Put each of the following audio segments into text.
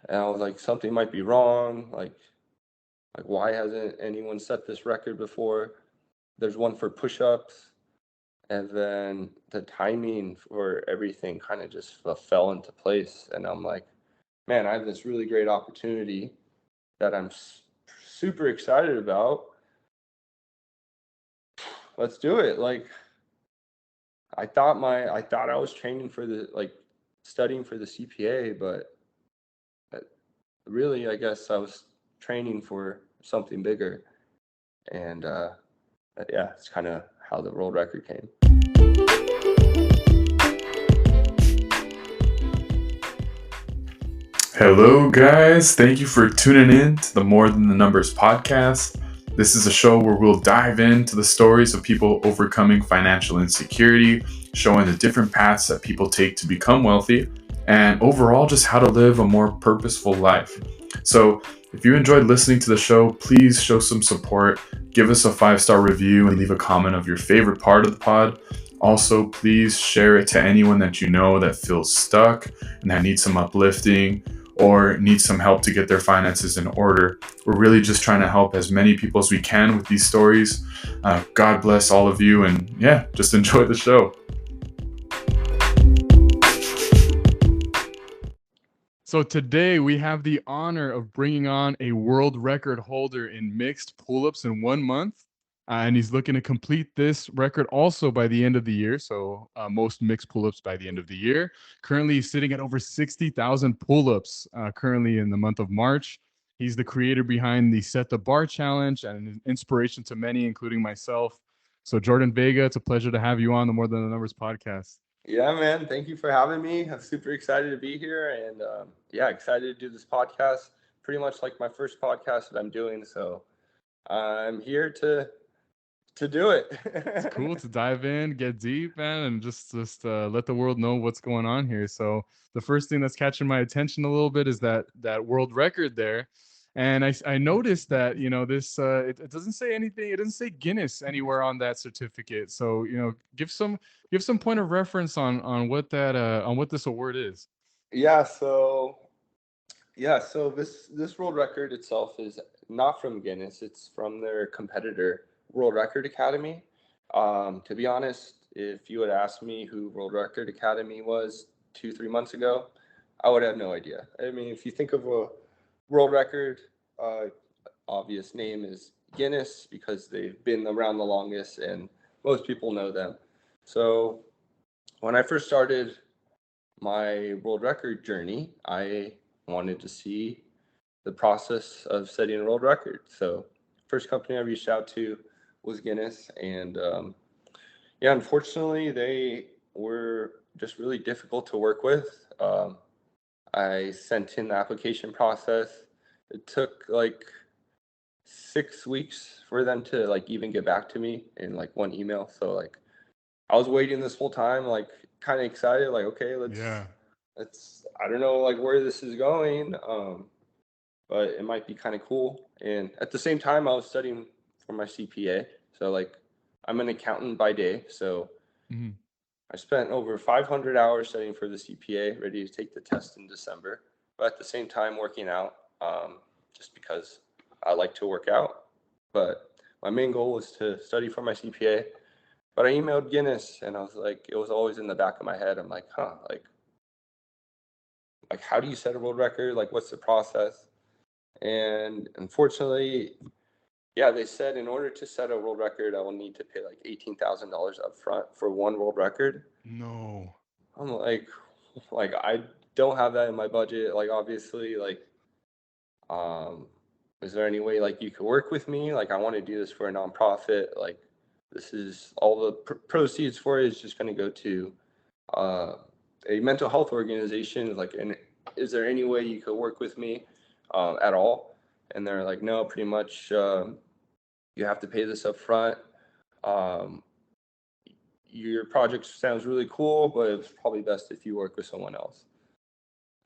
And I was like, something might be wrong. Like why hasn't anyone set this record before? There's one for push-ups, and then the timing for everything kind of just fell into place. And I'm like, man, I have this really great opportunity that I'm super excited about. Let's do it. Like I thought I was training for the studying for the CPA, but really I guess I was training for something bigger. And yeah, it's kind of how the world record came. Hello, guys. Thank you for tuning in to the More Than the Numbers podcast. This is a show where we'll dive into the stories of people overcoming financial insecurity, showing the different paths that people take to become wealthy, and overall just how to live a more purposeful life. So, if you enjoyed listening to the show, please show some support, give us a 5-star review, and leave a comment of your favorite part of the pod. Also, please share it to anyone that you know that feels stuck and that needs some uplifting or need some help to get their finances in order. We're really just trying to help as many people as we can with these stories. God bless all of you, and yeah, just enjoy the show. So today we have the honor of bringing on a world record holder in mixed pull-ups in 1 month. And he's looking to complete this record also by the end of the year. So most mixed pull-ups by the end of the year. Currently he's sitting at over 60,000 pull-ups currently in the month of March. He's the creator behind the Set the Bar Challenge and an inspiration to many, including myself. So Jordan Veiga, it's a pleasure to have you on the More Than the Numbers podcast. Yeah, man. Thank you for having me. I'm super excited to be here, and yeah, excited to do this podcast. Pretty much like my first podcast that I'm doing, so I'm here to do it. It's cool to dive in, get deep, man, and just let the world know what's going on here. So the first thing that's catching my attention a little bit is that world record there, and I noticed that this it doesn't say anything. It doesn't say Guinness anywhere on that certificate. So give some point of reference on what that on what this award is. Yeah, so this world record itself is not from Guinness. It's from their competitor, World Record Academy. To be honest, if you had asked me who World Record Academy was 2, 3 months ago, I would have no idea. I mean, if you think of a world record, uh, obvious name is Guinness because they've been around the longest and most people know them. So when I first started my world record journey, I wanted to see the process of setting a world record. So, first company I reached out to was Guinness, and yeah, unfortunately, they were just really difficult to work with. I sent in the application process. It took like 6 weeks for them to like even get back to me in like one email. So like I was waiting this whole time, like kind of excited, like okay, Yeah. let's I don't know like where this is going, but it might be kind of cool. And at the same time, I was studying for my CPA, so like I'm an accountant by day, so Mhm. I spent over 500 hours studying for the CPA, ready to take the test in December, but at the same time working out, just because I like to work out. But my main goal was to study for my CPA. But I emailed Guinness, and I was like, it was always in the back of my head. I'm like, huh, like how do you set a world record? Like, what's the process? And unfortunately, yeah, they said in order to set a world record, I will need to pay like $18,000 up front for one world record. No. I'm like I don't have that in my budget. Like, obviously, like, um, is there any way like you could work with me? Like, I want to do this for a nonprofit. Like, this is all the proceeds for it is just going to go to uh, a mental health organization. Like, and is there any way you could work with me at all? And they're like, no, pretty much you have to pay this up front. Um, your project sounds really cool, but it's probably best if you work with someone else.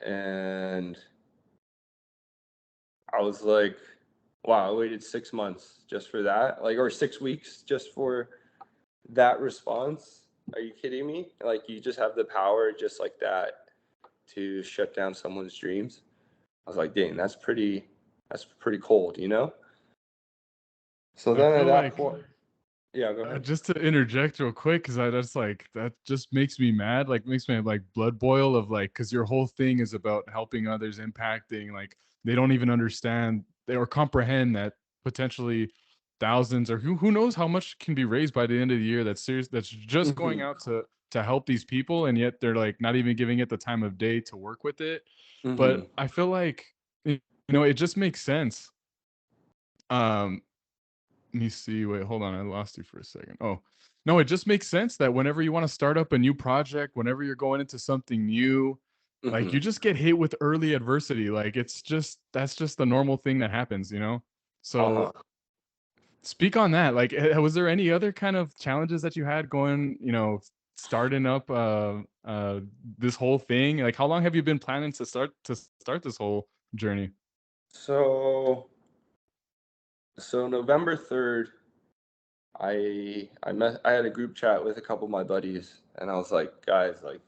And I was like, wow, I waited 6 months just for that, like, or 6 weeks just for that response. Are you kidding me? Like, you just have the power just like that to shut down someone's dreams. I was like, dang, that's pretty cold, you know? So I then at feel that like point, yeah, go ahead. just to interject real quick, because that's like that just makes me mad. Like makes me like blood boil of like because your whole thing is about helping others, impacting. Like they don't even understand or comprehend that potentially thousands or who knows how much can be raised by the end of the year. That's serious. That's just going Mm-hmm. out to help these people, and yet they're like not even giving it the time of day to work with it. Mm-hmm. But I feel like it just makes sense. Um, Let me see. Wait, hold on. I lost you for a second. Oh, no, it just makes sense that whenever you want to start up a new project, whenever you're going into something new, like you Mm-hmm. just get hit with early adversity. Like that's just the normal thing that happens, you know? Uh-huh. So speak on that. Like, was there any other kind of challenges that you had going, starting up this whole thing? Like, how long have you been planning to start this whole journey? So November 3rd, I had a group chat with a couple of my buddies, and I was like, guys, like,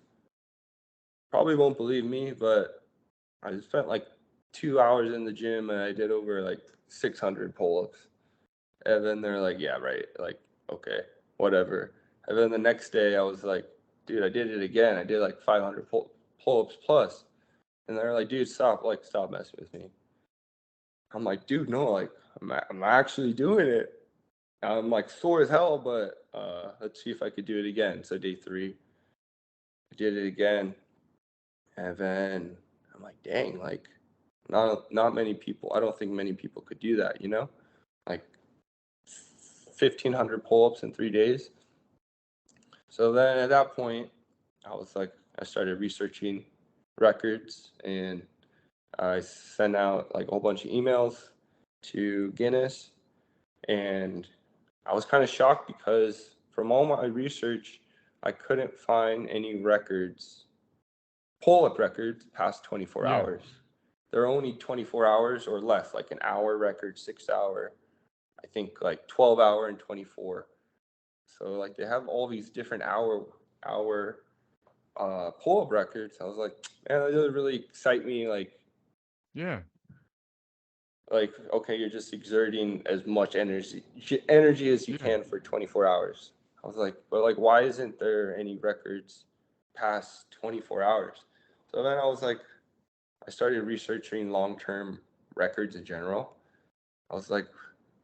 probably won't believe me, but I spent like 2 hours in the gym and I did over like 600 pull-ups. And then they're like, yeah, right. Like, okay, whatever. And then the next day I was like, dude, I did it again. I did like 500 pull-ups plus. And they're like, dude, stop messing with me. I'm like, dude, no, like, I'm actually doing it. I'm like sore as hell, but let's see if I could do it again. So day 3, I did it again. And then I'm like, dang, like, not many people. I don't think many people could do that, you know? Like 1,500 pull-ups in 3 days. So then at that point, I was like, I started researching records, and I sent out like a whole bunch of emails to Guinness, and I was kind of shocked because from all my research, I couldn't find any records, pull-up records past 24 Yeah. hours. They're only 24 hours or less, like an hour record, 6 hour, I think like 12 hour and 24. So like they have all these different hour pull-up records. I was like, man, that doesn't really excite me. Yeah. Like okay, you're just exerting as much energy as you Yeah. can for 24 hours. I was like, but like, why isn't there any records past 24 hours? So then I was like, I started researching long-term records in general. I was like,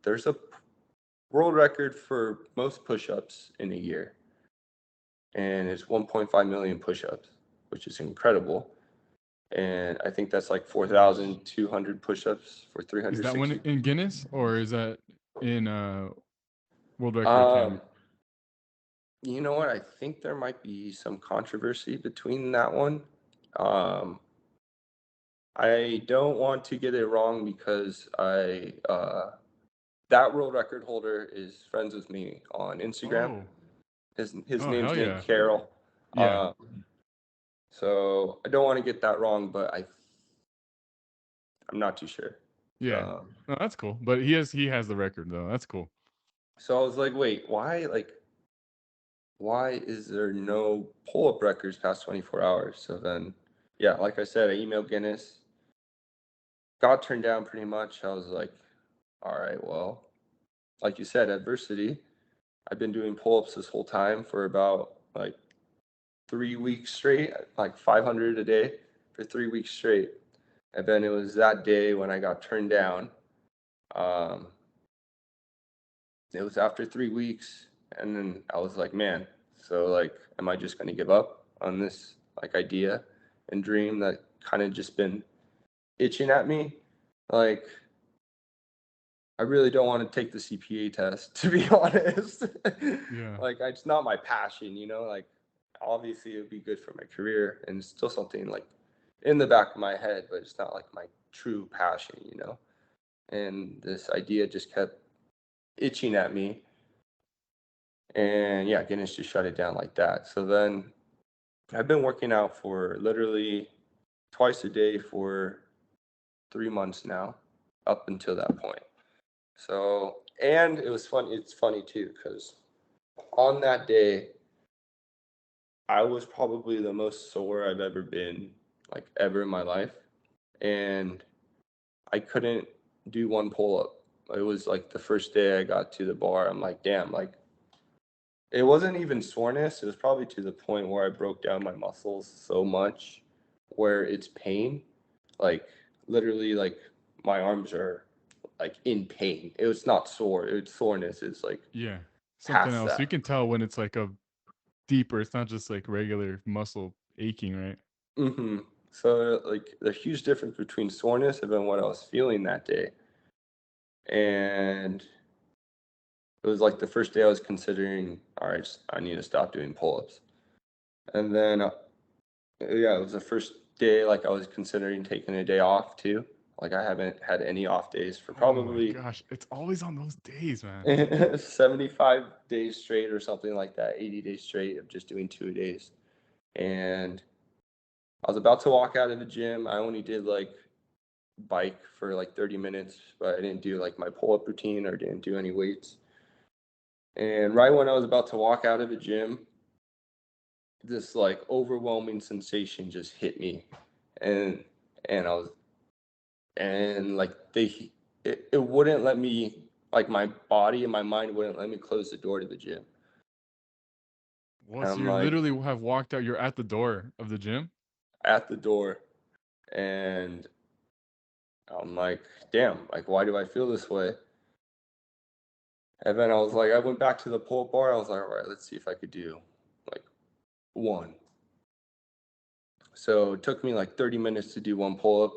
there's a world record for most push-ups in a year, and it's 1.5 million push-ups, which is incredible. And I think that's like 4,200 push-ups for Is that one 360. in Guinness or is that in World Record Academy? Um, you know what? I think there might be some controversy between that one. Um, I don't want to get it wrong because that world record holder is friends with me on Instagram. Oh, His oh, name's hell named yeah. Carol. Yeah. So I don't want to get that wrong, but I'm not too sure. Yeah. Um, No, that's cool. But he has the record though. That's cool. so I was like, wait, why is there no pull-up records past 24 hours? So then, yeah, like I said, I emailed Guinness, got turned down pretty much. I was like, all right, well, like you said, adversity. I've been doing pull-ups this whole time for about like 3 weeks straight, like 500 a day for 3 weeks straight. And then it was that day when I got turned down. Um, it was after 3 weeks, and then I was like, man, so like, am I just gonna give up on this like idea and dream that kind of just been itching at me? Like, I really don't want to take the CPA test, to be honest. Yeah. Like, it's not my passion, you know. Like, obviously, it would be good for my career, and it's still something like in the back of my head, but it's not like my true passion, you know. And this idea just kept itching at me, and yeah, Guinness just shut it down like that. So then I've been working out for literally twice a day for 3 months now, up until that point. So, and it was fun. It's funny too, because on that day, I was probably the most sore I've ever been, like ever in my life. and I couldn't do one pull up. It was like the first day I got to the bar. I'm like, damn, like it wasn't even soreness. It was probably to the point where I broke down my muscles so much where it's pain. Like literally like my arms are like in pain. It was not sore. It's soreness. It's like Yeah. Something past else. You that. can tell when it's like a deeper, it's not just like regular muscle aching, right? Mm-hmm. So like the huge difference between soreness and then what I was feeling that day. And it was like the first day I was considering, all right, I need to stop doing pull-ups. And then, yeah, it was the first day like I was considering taking a day off too. Like I haven't had any off days for Oh my probably gosh. It's always on those days, man. 75 days straight or something like that, 80 days straight of just doing 2 days. And I was about to walk out of the gym. I only did like bike for like 30 minutes, but I didn't do like my pull-up routine or didn't do any weights. And right when I was about to walk out of the gym, this like overwhelming sensation just hit me. And and I was and like it wouldn't let me, like my body and my mind wouldn't let me close the door to the gym. And Once I'm you like literally have walked out, you're at the door of the gym. at the door and I'm like, damn, like why do I feel this way? And then I was like, I went back to the pull-up bar. I was like, all right, let's see if I could do like one. So it took me like 30 minutes to do one pull-up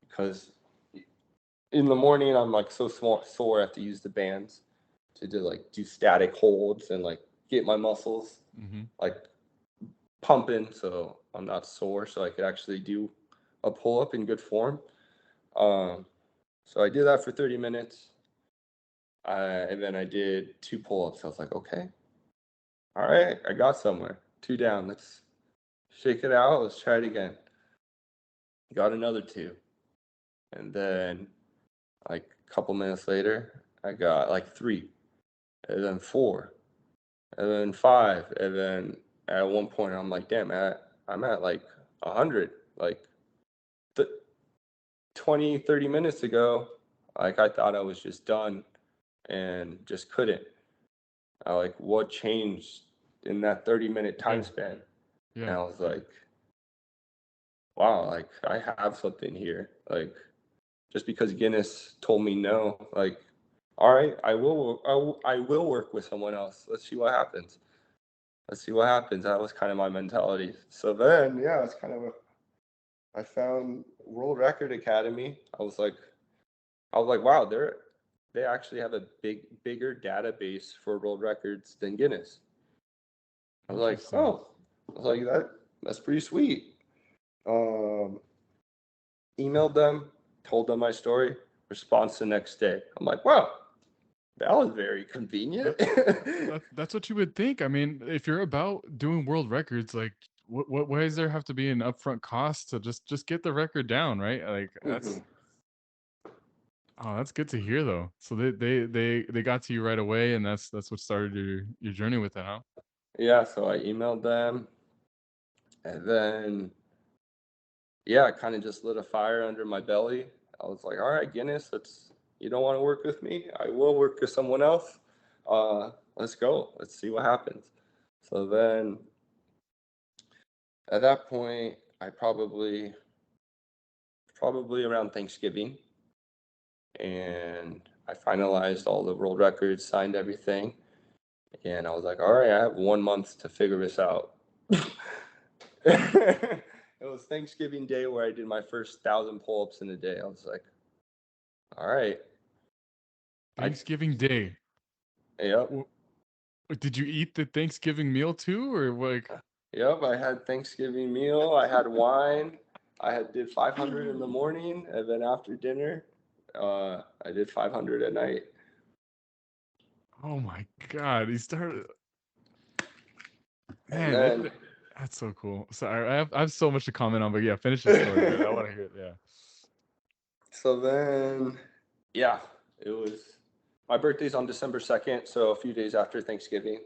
because in the morning I'm like so sore I have to use the bands to do static holds and like get my muscles Mm-hmm. like pumping so I'm not sore so I could actually do a pull-up in good form. Um, so I did that for 30 minutes. And then I did two pull-ups. I was like, okay, all right, I got somewhere. Two down. Let's shake it out. Let's try it again. Got another two. And then like a couple minutes later, I got like three, and then four, and then five. And then at one point, I'm like, damn, I'm at like 100. Like th- 20, 30 minutes ago, like I thought I was just done and just couldn't. Like, what changed in that 30-minute time Yeah. span? And Yeah. I was like, wow, like I have something here. Like, just because Guinness told me no, like, all right, I will work with someone else. Let's see what happens. Let's see what happens. That was kind of my mentality. So then, yeah, it's kind of I found World Record Academy. I was like, wow, they actually have a bigger database for world records than Guinness. I was like, Interesting. oh, I was like that's pretty sweet. Um, emailed them, told them my story. Response the next day. I'm like, wow, that was very convenient. That's what you would think. I mean, if you're about doing world records, like why does there have to be an upfront cost to just get the record down, right? Like Mhm. that's good to hear though. So they got to you right away, and that's what started your journey with it, huh? Yeah, so I emailed them, and then yeah, it kind of just lit a fire under my belly. I was like, all right, Guinness, you don't want to work with me? I will work with someone else. Let's go. Let's see what happens. So then at that point, I probably around Thanksgiving, and I finalized all the world records, signed everything, and I was like, all right, I have 1 month to figure this out. It was Thanksgiving Day where I did my first 1,000 pull-ups in a day. I was like, all right. I Thanksgiving Day. Yep. Wh- Did you eat the Thanksgiving meal too, or like? Yep, I had Thanksgiving meal. I had wine. Did 500 in the morning, and then after dinner, I did 500 at night. Oh my God, he started. And Man, then, that's so cool. Sorry, I have so much to comment on, but yeah, finish the story, man. I want to hear it. Yeah. so then, yeah, it was my birthday's on December 2nd, so a few days after Thanksgiving.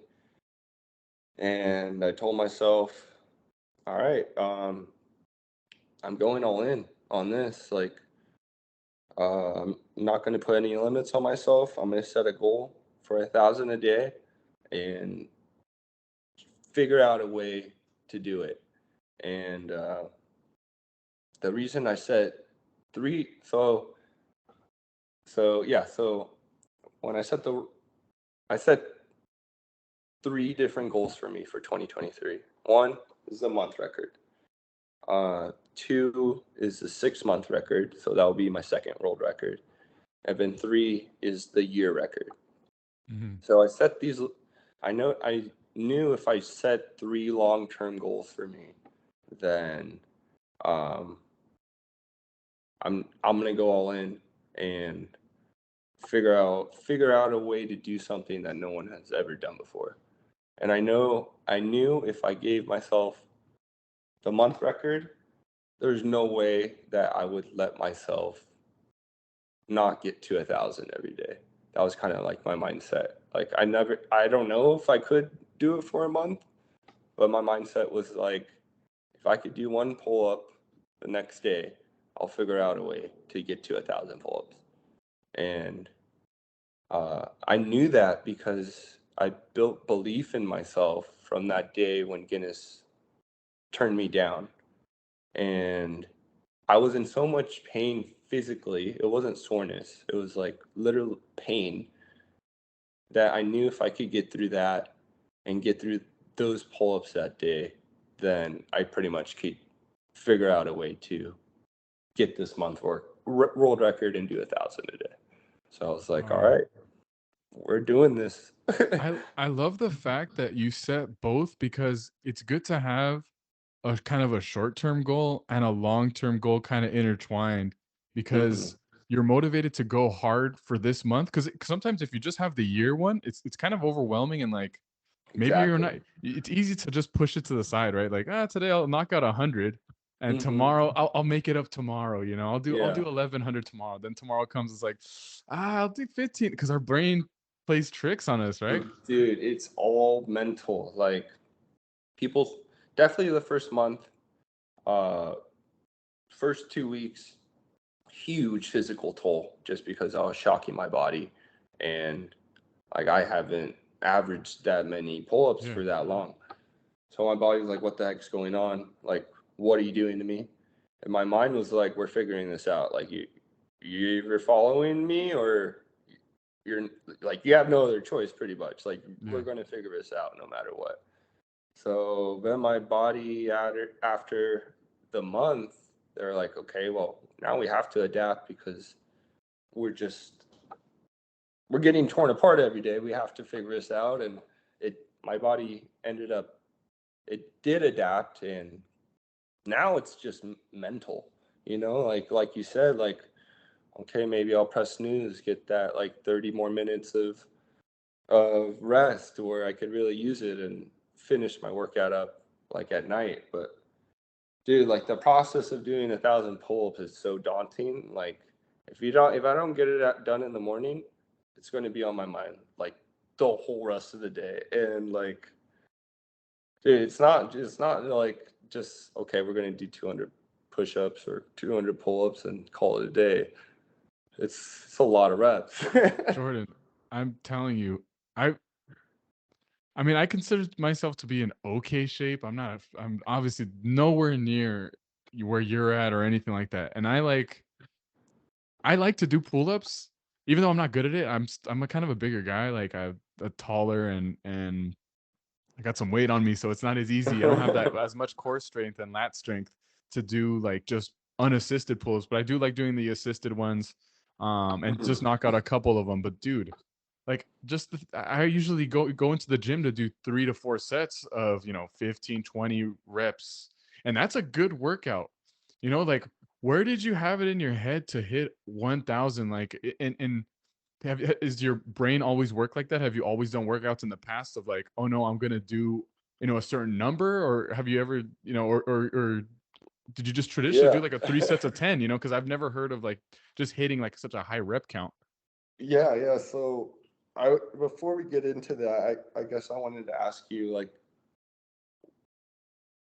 And I told myself, all right, I'm going all in. on this. Like, I'm not going to put any limits on myself. I'm going to set a goal for 1,000 a day and figure out a way to do it. And the reason I set three, so yeah, so when I set three different goals for me for 2023. One is the month record. Two is the 6 month record, so that will be my second world record. And then three is the year record. Mm-hmm. So I set these. I knew if I set three long-term goals for me, then I'm gonna go all in and figure out a way to do something that no one has ever done before. And I knew if I gave myself the month record, there's no way that I would let myself not get to 1,000 every day. That was kind of like my mindset. Like I don't know if I could do it for a month, but my mindset was like, if I could do one pull up the next day, I'll figure out a way to get to 1,000 pull ups. And I knew that because I built belief in myself from that day when Guinness turned me down. And I was in so much pain physically. It wasn't soreness, it was like literal pain, that I knew if I could get through that and get through those pull ups that day, then I pretty much could figure out a way to get this month world record and do 1,000 a day. So I was like, all right, we're doing this. I love the fact that you set both, because it's good to have a kind of a short-term goal and a long-term goal kind of intertwined, Mhm. because you're motivated to go hard for this month, because sometimes if you just have the year one, it's kind of overwhelming, and like maybe you're not, Exactly. it's easy to just push it to the side, right? Like, today I'll knock out 100, and Hmm. tomorrow I'll make it up tomorrow, I'll do Yeah. 1100 tomorrow. Then tomorrow comes, it's like, I'll do 15, because our brain plays tricks on us, right? Dude, it's all mental. Like, people, definitely the first month, uh, first 2 weeks, huge physical toll just because I was shocking my body. And like, I haven't averaged that many pull-ups Yeah. for that long. So my body was like, what the heck's going on? Like, what are you doing to me? And my mind was like, we're figuring this out. Like, you either following me or you're like, you have no other choice pretty much. Like, we're Yeah. going to figure this out no matter what. So then my body, after the month, they're like, okay, well, now we have to adapt because we're just we're getting torn apart every day. We have to figure this out. And my body it did adapt, and now it's just mental, like you said, like, okay, maybe I'll press snooze, get that like 30 more minutes of rest where I could really use it and finish my workout up like at night. But dude, like, the process of doing 1,000 pull-ups is so daunting. Like, if I don't get it done in the morning, it's going to be on my mind like the whole rest of the day. And like, dude, it's not like just, okay, we're going to do 200 push-ups or 200 pull-ups and call it a day. It's a lot of reps. Jordan, I'm telling you, I I mean, I consider myself to be in okay shape. I'm obviously nowhere near where you're at or anything like that. And I like to do pull-ups, even though I'm not good at it. I'm a kind of a bigger guy. Like, I'm a taller, and I got some weight on me, so it's not as easy. I don't have that as much core strength and lat strength to do like just unassisted pulls, but I do like doing the assisted ones, and just knock out a couple of them. But dude, like, I usually go into the gym to do 3 to 4 sets of 15, 20 reps, and that's a good workout. Like, where did you have it in your head to hit 1,000? Like, and is your brain always work like that? Have you always done workouts in the past of like, oh no, I'm gonna do a certain number, or have you ever or did you just traditionally Yeah. do like a 3 sets of 10? Because I've never heard of like just hitting like such a high rep count. Yeah. So before we get into that, I guess I wanted to ask you, like,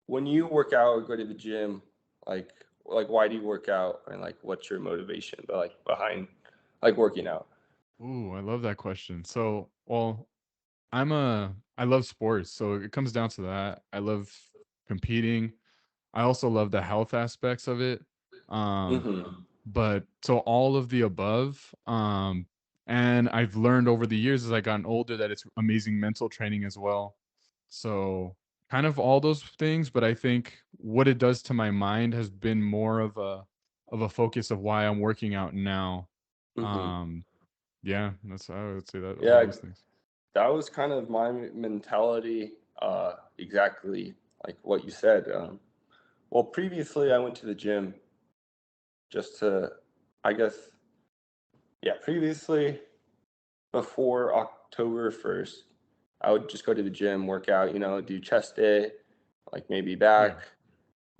when you work out or go to the gym, like, like why do you work out and like what's your motivation, but like behind like working out? Ooh, I love that question. So, well, I love sports, so it comes down to that. I love competing. I also love the health aspects of it. Um, Mm-hmm. but so all of the above. And I've learned over the years as I gotten older that it's amazing mental training as well. So kind of all those things, but I think what it does to my mind has been more of a focus of why I'm working out now. Mm-hmm. Um, yeah, that's I would say that all Yeah, those things. that was kind of my mentality, exactly like what you said. Well, previously I went to the gym just to, I guess, yeah, previously before October 1st, I would just go to the gym, work out, do chest day, like maybe Yeah. back,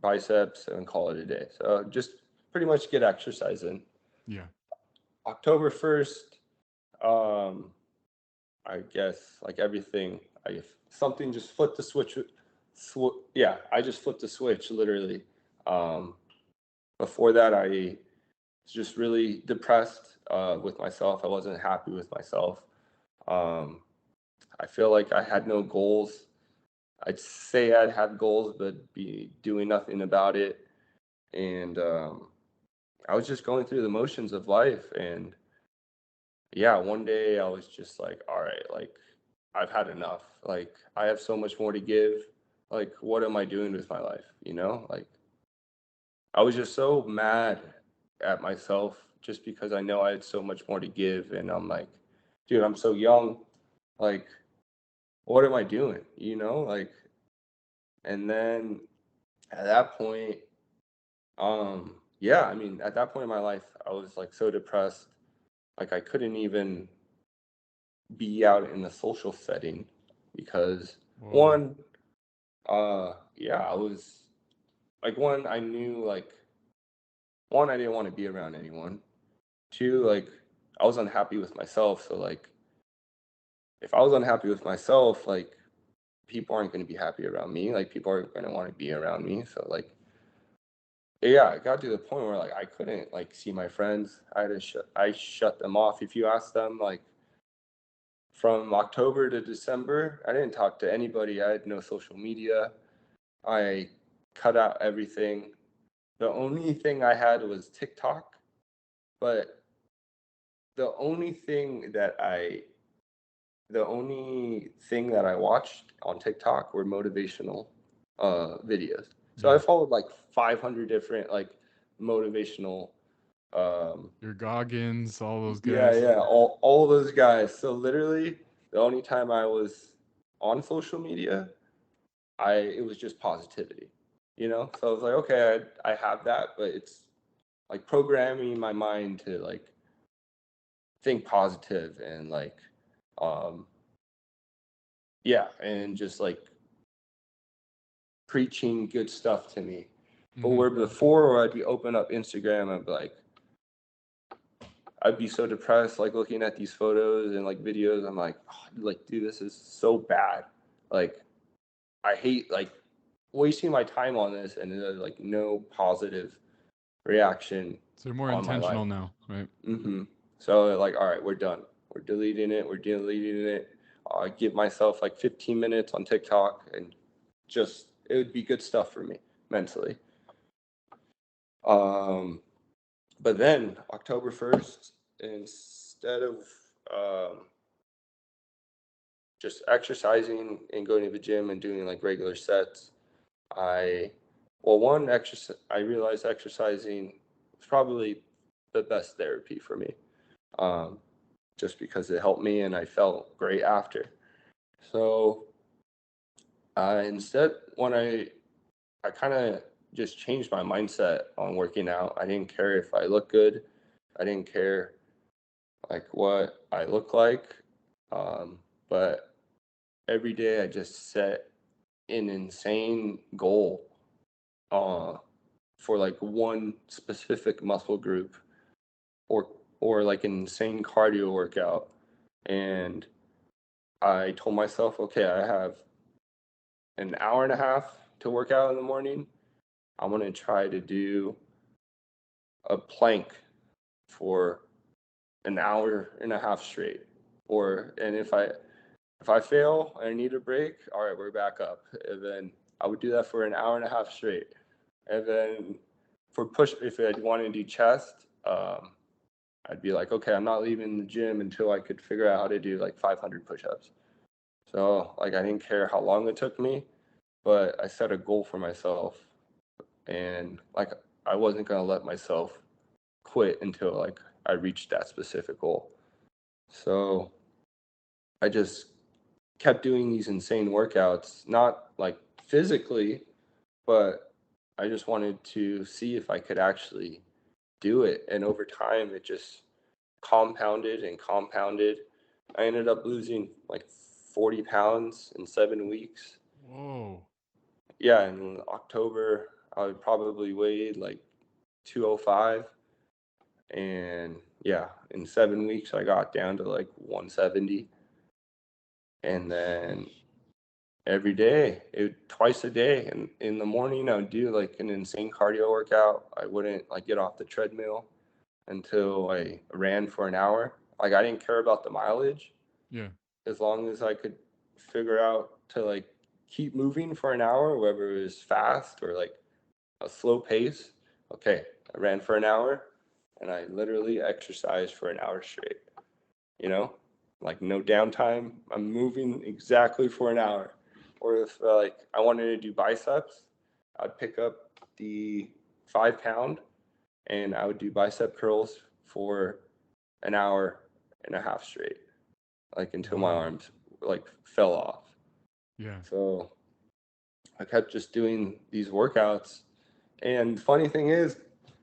biceps, and call it a day. So just pretty much get exercise in. Yeah. October 1st, um, I guess like everything, something just flipped the switch. Yeah, I just flipped the switch literally. Um, Before that, I was just really depressed with myself. I wasn't happy with myself. Um, I feel like I had no goals. I'd say I'd have goals, but be doing nothing about it. And I was just going through the motions of life. And yeah, one day I was just like, all right, like I've had enough. Like I have so much more to give. Like, what am I doing with my life? Like I was just so mad at myself just because I know I had so much more to give. And I'm like, dude, I'm so young. Like, what am I doing? Like, and then at that point, yeah, I mean, at that point in my life, I was like so depressed. Like, I couldn't even be out in the social setting because Whoa. one, yeah, I was like, I knew like, I didn't want to be around anyone. Two, like, I was unhappy with myself. So, like, if I was unhappy with myself, like, people aren't going to be happy around me. Like, people aren't going to want to be around me. So, like, yeah, it got to the point where like I couldn't like see my friends. I shut them off. If you ask them, like from October to December, I didn't talk to anybody. I had no social media. I cut out everything. The only thing I had was TikTok, but the only thing that I the only thing that I watched on TikTok were motivational videos. So I Yeah. followed like 500 different like motivational Your Goggins, all those yeah, guys. yeah, all those guys. So literally, the only time I was on social media, it was just positivity, So I was like, okay, I have that, but it's like programming my mind to like think positive and like, um, yeah, and just like preaching good stuff to me. But Hmm. where before, I'd be open up Instagram and be like, I'd be so depressed, like looking at these photos and like videos. I'm like, dude, this is so bad. Like, I hate like wasting my time on this and like no positive reaction So you're more on my life. intentional now, right? So like, all right, we're done. We're deleting it. We're deleting it. I give myself like 15 minutes on TikTok and just it would be good stuff for me mentally. Um, but then October 1st, instead of um, just exercising and going to the gym and doing like regular sets, I, well, one exercise, I realized exercising was probably the best therapy for me, um, just because it helped me and I felt great after. So instead, when I kind of just changed my mindset on working out. I didn't care if I look good. I didn't care like what I look like. But every day I just set an insane goal uh, for like one specific muscle group or like an insane cardio workout. And I told myself, okay, I have an hour and a half to work out in the morning. I'm gonna try to do. a plank for an hour and a half straight. And if I fail and I need a break, all right, we're back up. And then I would do that for an hour and a half straight. And then if I wanted to do chest, I'd be like, okay, I'm not leaving the gym until I could figure out how to do like 500 push-ups. So like, I didn't care how long it took me, but I set a goal for myself, and like, I wasn't gonna let myself quit until like I reached that specific goal. So I just kept doing these insane workouts, not like physically, but I just wanted to see if I could actually do it. And over time, it just compounded and compounded. I ended up losing like 40 pounds in 7 weeks. Whoa. Yeah, in October, I would probably weighed like 205. And yeah, in 7 weeks, I got down to like 170. And then every day, twice a day. And in the morning, I would do like an insane cardio workout. I wouldn't like get off the treadmill until I ran for an hour. Like, I didn't care about the mileage. Yeah. As long as I could figure out to like keep moving for an hour, whether it was fast or like a slow pace. Okay, I ran for an hour and I literally exercised for an hour straight. You know, like no downtime. I'm moving exactly for an hour. Or if like I wanted to do biceps, I'd pick up the 5 pound and I would do bicep curls for an hour and a half straight, like until my Wow. arms like fell off. Yeah. So I kept just doing these workouts. And funny thing is,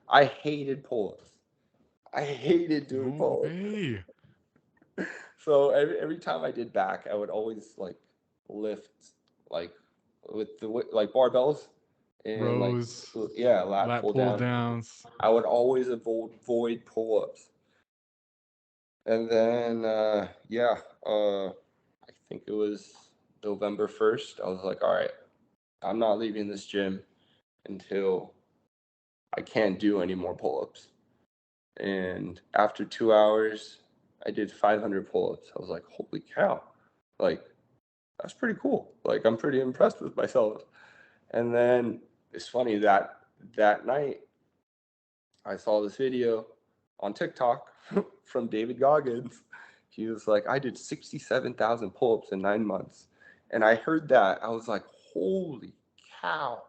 I hated pull-ups. I hated doing No pull-ups. way. So every time I did back, I would always like lift like with the like barbells and like, Rows, yeah, lat lat pull pull down. downs. I would always avoid pull-ups. And then yeah, I think it was November 1st. I was like, all right, I'm not leaving this gym until I can't do any more pull-ups. And after 2 hours, I did 500 pull-ups. I was like, holy cow, like, that's pretty cool. Like, I'm pretty impressed with myself. And then it's funny that that night I saw this video on TikTok from David Goggins. He was like, I did 67,000 pull-ups in 9 months. And I heard that. I was like, holy cow,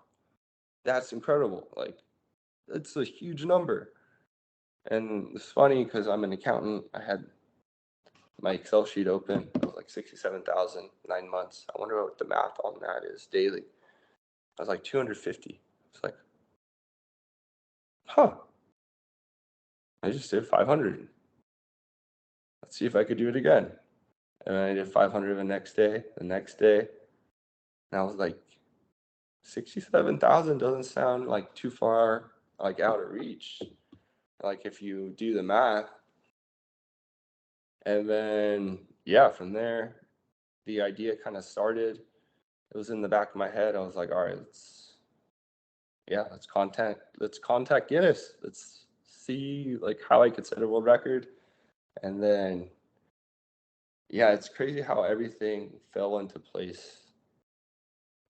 that's incredible. Like, it's a huge number. And it's funny because I'm an accountant. I had my Excel sheet open. It was like 67,000, 9 months. I wonder what the math on that is daily. I was like 250. It's like, huh, I just did 500. Let's see if I could do it again. And I did 500 the next day, And I was like, 67,000 doesn't sound like too far, like out of reach. Like if you do the math. And then, yeah, from there, the idea kind of started. It was in the back of my head. I was like, all right, let's contact Guinness. Let's see like how I could set a world record. And then, yeah, it's crazy how everything fell into place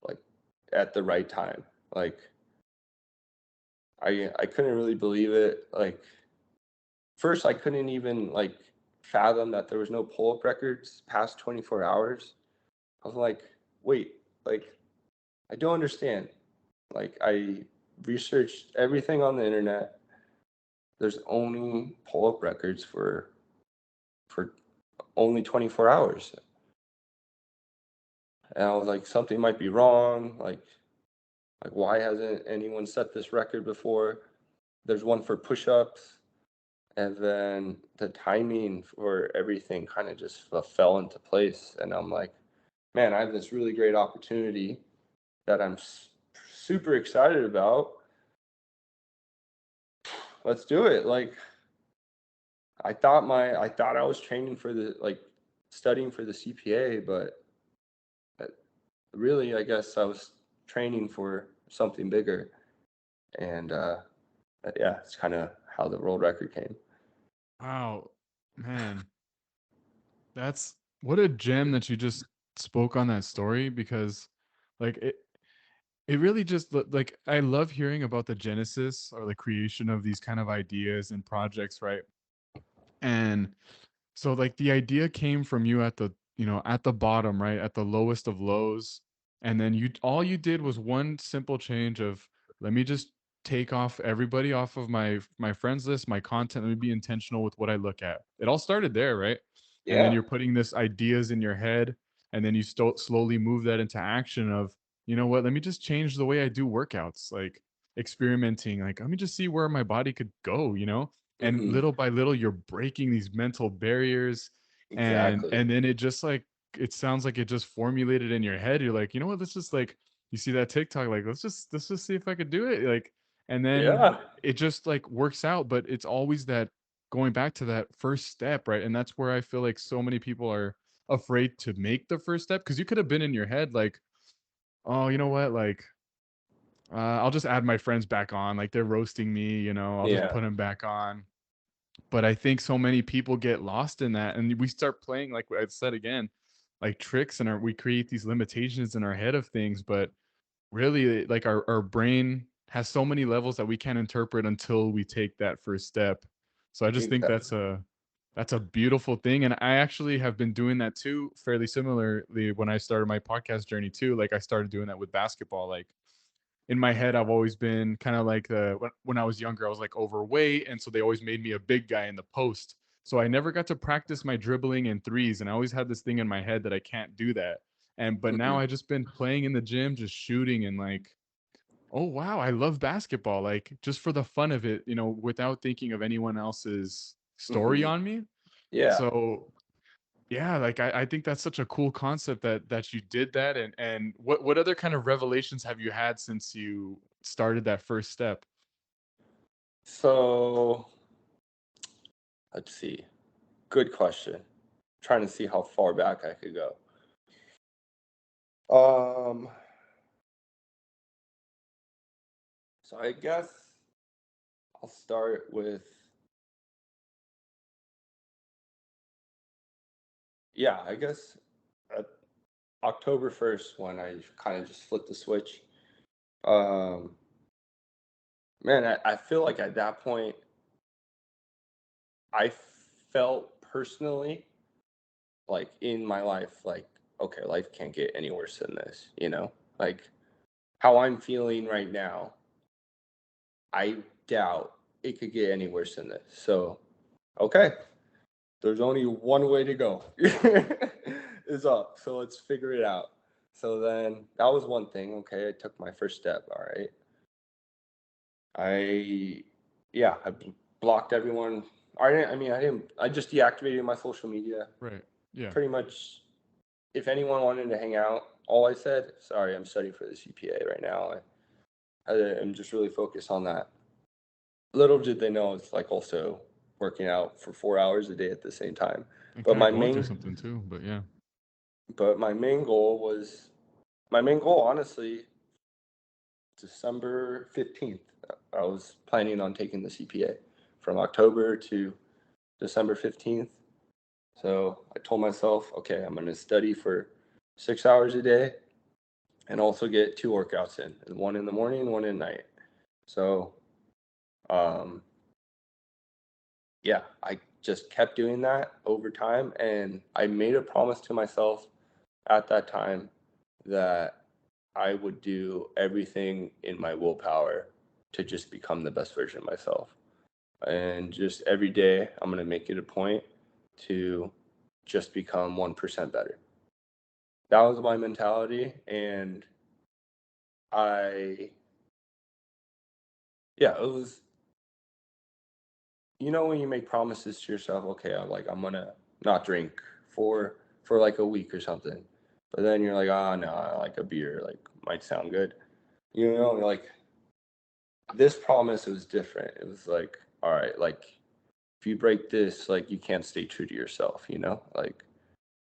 like at the right time. Like I couldn't really believe it. Like first I couldn't even like fathom that there was no pull-up records past 24 hours. I was like, wait, like I don't understand. Like I researched everything on the internet. There's only pull-up records for only 24 hours. And I was like, something might be wrong. Like why hasn't anyone set this record before? There's one for push-ups, and then the timing for everything kind of just fell into place. And I'm like, man, I have this really great opportunity that I'm super excited about. Let's do it. Like I thought I was training for the like studying for the CPA, but really I guess I was training for something bigger. And yeah, it's kind of how the world record came. Wow, man, that's what a gem that you just spoke on that story, because like it really just like I love hearing about the genesis or the creation of these kind of ideas and projects, right? And so like the idea came from you at the, at the bottom, right? At the lowest of lows. And then all you did was one simple change of, let me just take off everybody off of my friends list, my content. Let me be intentional with what I look at. It all started there, right? And then Yeah. you're putting this ideas in your head, and then you slowly move that into action of, you know what, let me just change the way I do workouts, like experimenting, like let me just see where my body could go, and Hmm. little by little you're breaking these mental barriers, and Exactly. and then it just like, it sounds like it just formulated in your head. You're like, you know what, let's just like, you see that TikTok, like let's just see if I could do it, like, and then Yeah. it just like works out. But it's always that going back to that first step, right? And that's where I feel like so many people are afraid to make the first step, because you could have been in your head like, oh, you know what, like, I'll just add my friends back on, like they're roasting me, I'll just Yeah. put them back on. But I think so many people get lost in that, and we start playing, like I said again, like tricks, and we create these limitations in our head of things. But really, like our brain has so many levels that we can't interpret until we take that first step. So I just think Exactly. that's a beautiful thing. And I actually have been doing that too, fairly similarly, when I started my podcast journey too. Like I started doing that with basketball. Like in my head, I've always been kind of like when I was younger, I was like overweight, and so they always made me a big guy in the post. So I never got to practice my dribbling and threes, and I always had this thing in my head that I can't do that. But now Hmm. I just been playing in the gym, just shooting, and like, oh wow, I love basketball, like just for the fun of it, without thinking of anyone else's story Hmm. on me. Yeah. So yeah, like I think that's such a cool concept that you did that. And what other kind of revelations have you had since you started that first step? So let's see. Good question. Trying to see how far back I could go. Um, so I guess I'll start with, yeah, I guess uh, October 1st when I kind of just flipped the switch. Um, man, I feel like at that point I felt personally like in my life, like, okay, life can't get any worse than this, Like how I'm feeling right now, I doubt it could get any worse than this. So, okay, there's only one way to go is up. So let's figure it out. So then that was one thing. Okay, I took my first step. All right. I, yeah, blocked everyone. I just deactivated my social media. Right. Yeah. Pretty much, if anyone wanted to hang out, all I said, sorry, I'm studying for the CPA right now. I'm just really focused on that. Little did they know it's like also working out for 4 hours a day at the same time. And But kind of my going through main something too, but yeah. but my main goal honestly, December 15th. I was planning on taking the CPA from October to December 15th. So I told myself, okay, I'm going to study for 6 hours a day and also get two workouts in, one in the morning, one at night. So, um, yeah, I just kept doing that over time. And I made a promise to myself at that time that I would do everything in my willpower to just become the best version of myself. And just every day, I'm going to make it a point to just become 1% better. That was my mentality. And I, yeah, it was, when you make promises to yourself, okay, I'm gonna not drink for like a week or something, but then you're like, oh no, I like a beer, like might sound good, like this promise was different. It was like, all right, like if you break this, like you can't stay true to yourself, like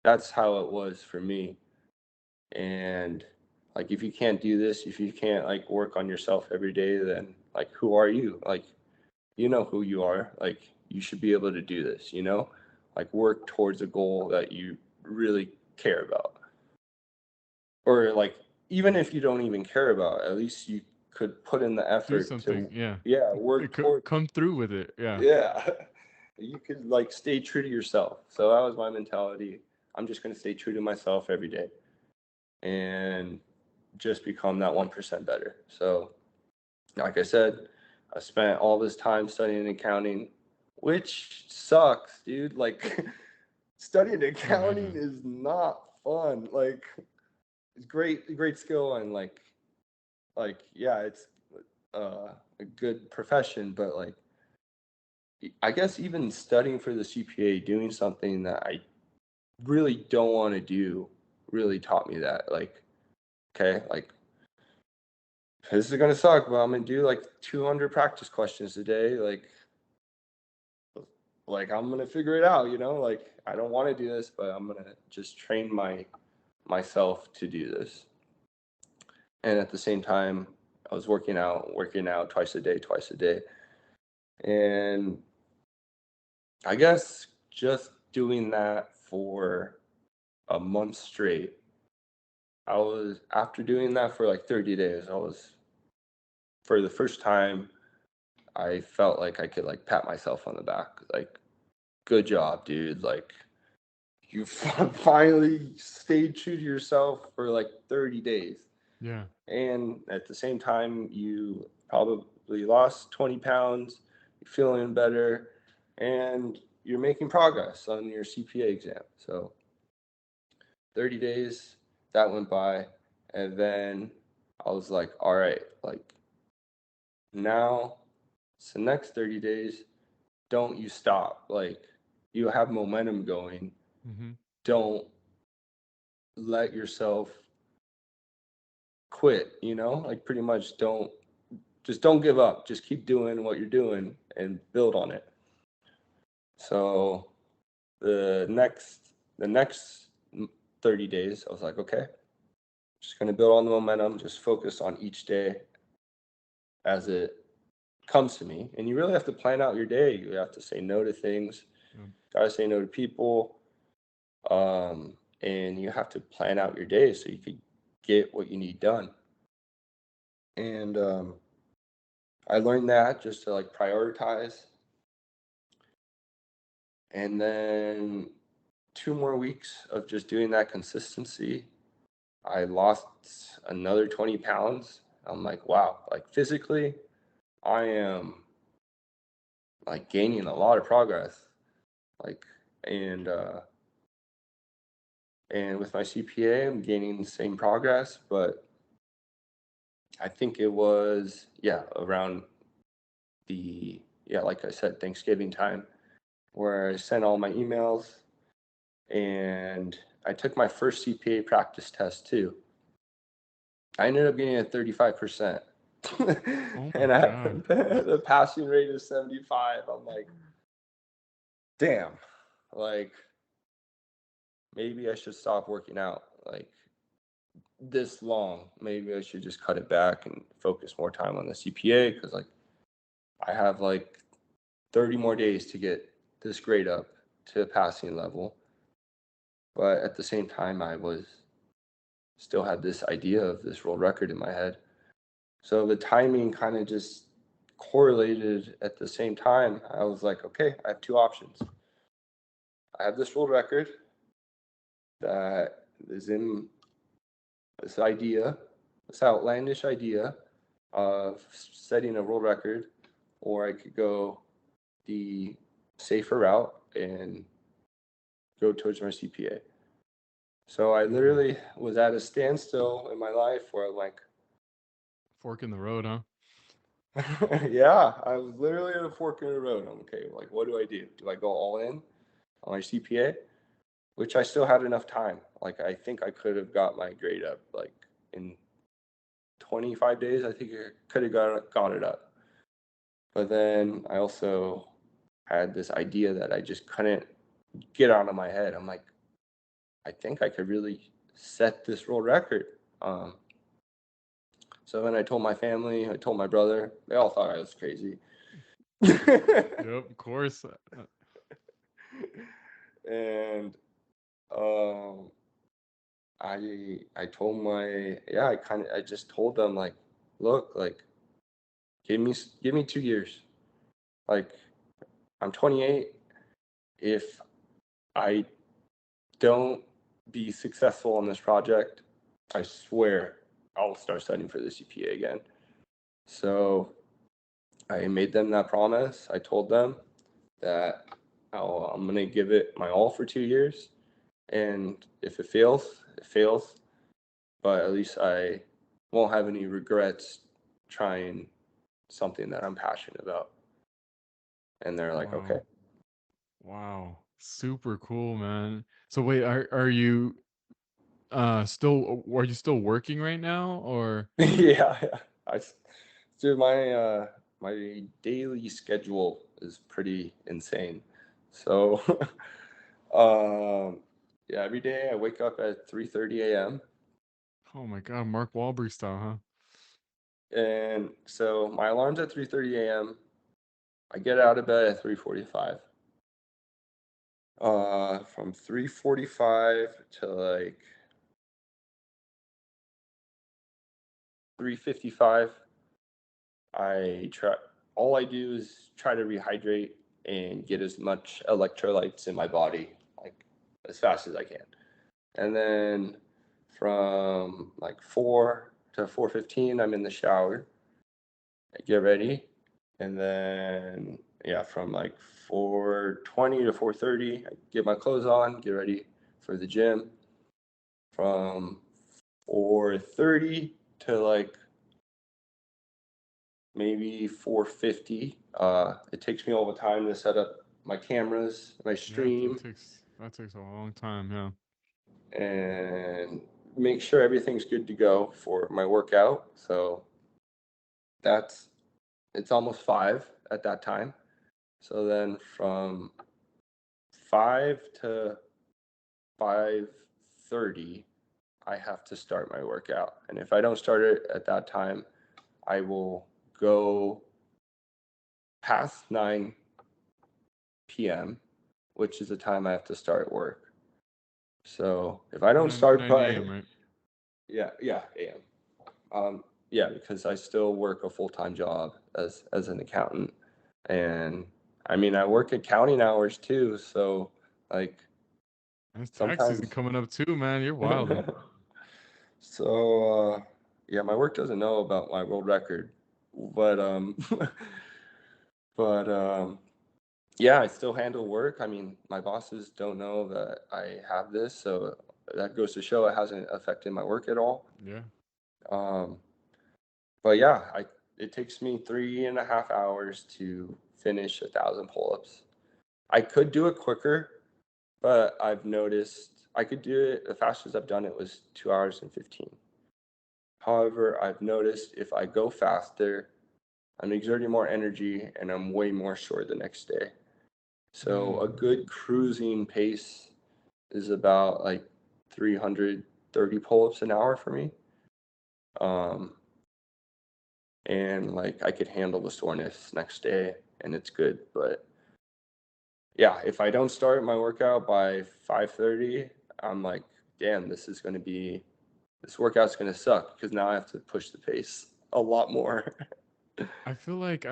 that's how it was for me. And like if you can't do this, if you can't like work on yourself every day, then like who are you? Like you know who you are. Like, you should be able to do this, you know? Like, work towards a goal that you really care about. Or, like, even if you don't even care about, at least you could put in the Do effort something. to, Yeah. yeah, work toward, Come through with it. Yeah. yeah. You could, like, stay true to yourself. So that was my mentality. I'm just going to stay true to myself every day and just become that 1% better. So, like I said, I spent all this time studying accounting, which sucks, dude. Like, studying accounting Imagine. is not fun. Like, it's great skill, and yeah, it's a good profession, but like, I guess even studying for the CPA, doing something that I really don't want to do, really taught me that. Like, okay, like, this is gonna suck, but I'm gonna do like 200 practice questions a day. Like I'm gonna figure it out, you know. Like, I don't want to do this, but I'm gonna just train myself to do this. And at the same time, I was working out twice a day, and I guess just doing that for a month straight. I was After doing that for like 30 days, I was for the first time I felt like I could like pat myself on the back, like, good job, dude. Like, you finally stayed true to yourself for like 30 days. Yeah. And at the same time, you probably lost 20 pounds, you're feeling better, and you're making progress on your CPA exam. So 30 days, that went by. And then I was like, all right, like, now it's the next 30 days. Don't you stop. Like, you have momentum going. Mm-hmm. Don't let yourself quit, you know? Like, pretty much don't give up. Just keep doing what you're doing and build on it. So the next 30 days, I was like, okay, just gonna build on the momentum, just focus on each day as it comes to me. And you really have to plan out your day. You have to say no to things. Yeah. Gotta say no to people. And you have to plan out your day so you could get what you need done. And I learned that just to like prioritize. And then 2 more weeks of just doing that consistency, I lost another 20 pounds. I'm like, wow, like, physically, I am like gaining a lot of progress. Like, and and with my CPA, I'm gaining the same progress, but I think it was, yeah, around like I said, Thanksgiving time, where I sent all my emails, and I took my first CPA practice test too. I ended up getting a 35%. Oh my And I have God. the passing rate is 75. I'm like, damn, like, maybe I should stop working out like this long. Maybe I should just cut it back and focus more time on the CPA, because like, I have like 30 more days to get this grade up to passing level. But at the same time, I was still had this idea of this world record in my head. So the timing kind of just correlated at the same time. I was like, okay, I have two options. I have this world record that is in this outlandish idea of setting a world record, or I could go the safer route and go towards my CPA. So I Okay. literally was at a standstill in my life where I'm like, Fork in the road, huh? yeah, I was literally at a fork in the road. I'm okay, like, what do I do? Do I go all in on my CPA? Which I still had enough time. Like, I think I could have got my grade up like in 25 days. I think I could have got it up. But then I also had this idea that I just couldn't get out of my head. I'm like, I think I could really set this world record. So then I told my family, I told my brother. They all thought I was crazy. Yep, of course. And um, I told I just told them like, look, like, give me 2 years. Like, I'm 28. If I don't be successful on this project, I swear I'll start studying for the CPA again. So I made them that promise. I told them that I'm going to give it my all for 2 years. And if it fails, it fails. But at least I won't have any regrets trying something that I'm passionate about. And they're like, okay. Wow. Wow. Super cool, man. So wait, are you are you still working right now, or Yeah, yeah. Dude, my daily schedule is pretty insane. So, yeah, every day I wake up at 3:30 a.m. oh my God, Mark Wahlberg style, And so my alarm's at 3:30 a.m. I get out of bed at 3:45. From 3:45 to like 3:55, I try. All I do is try to rehydrate and get as much electrolytes in my body like as fast as I can. And then from like 4 to 4:15, I'm in the shower. I get ready, and then yeah, from like 4:20 to 4:30, I get my clothes on, get ready for the gym. From 4:30 to like maybe 4:50, it takes me all the time to set up my cameras, my yeah, stream, that takes a long time, yeah. and make sure everything's good to go for my workout. So that's it's almost 5 at that time. So then from 5 to 5:30, I have to start my workout. And if I don't start it at that time, I will go past 9 p.m., which is the time I have to start work. So if I don't start 9 by, a.m., right? yeah, a.m. Yeah, because I still work a full-time job as an accountant, and I mean I work accounting hours too. So like That's tax season sometimes. coming up too, man. You're wilding. So yeah, my work doesn't know about my world record, but but yeah, I still handle work. I mean, my bosses don't know that I have this, so that goes to show it hasn't affected my work at all. Yeah. Um, but yeah, it takes me 3.5 hours to finish 1,000 pull-ups. I could do it quicker, but I've noticed I could do it the fastest I've done it was 2 hours and 15. However, I've noticed if I go faster, I'm exerting more energy and I'm way more sore the next day. So a good cruising pace is about like 330 pull-ups an hour for me. Um, and like I could handle the soreness next day and it's good. But yeah, if I don't start my workout by 5:30, I'm like, damn, this workout's gonna suck because now I have to push the pace a lot more. I feel like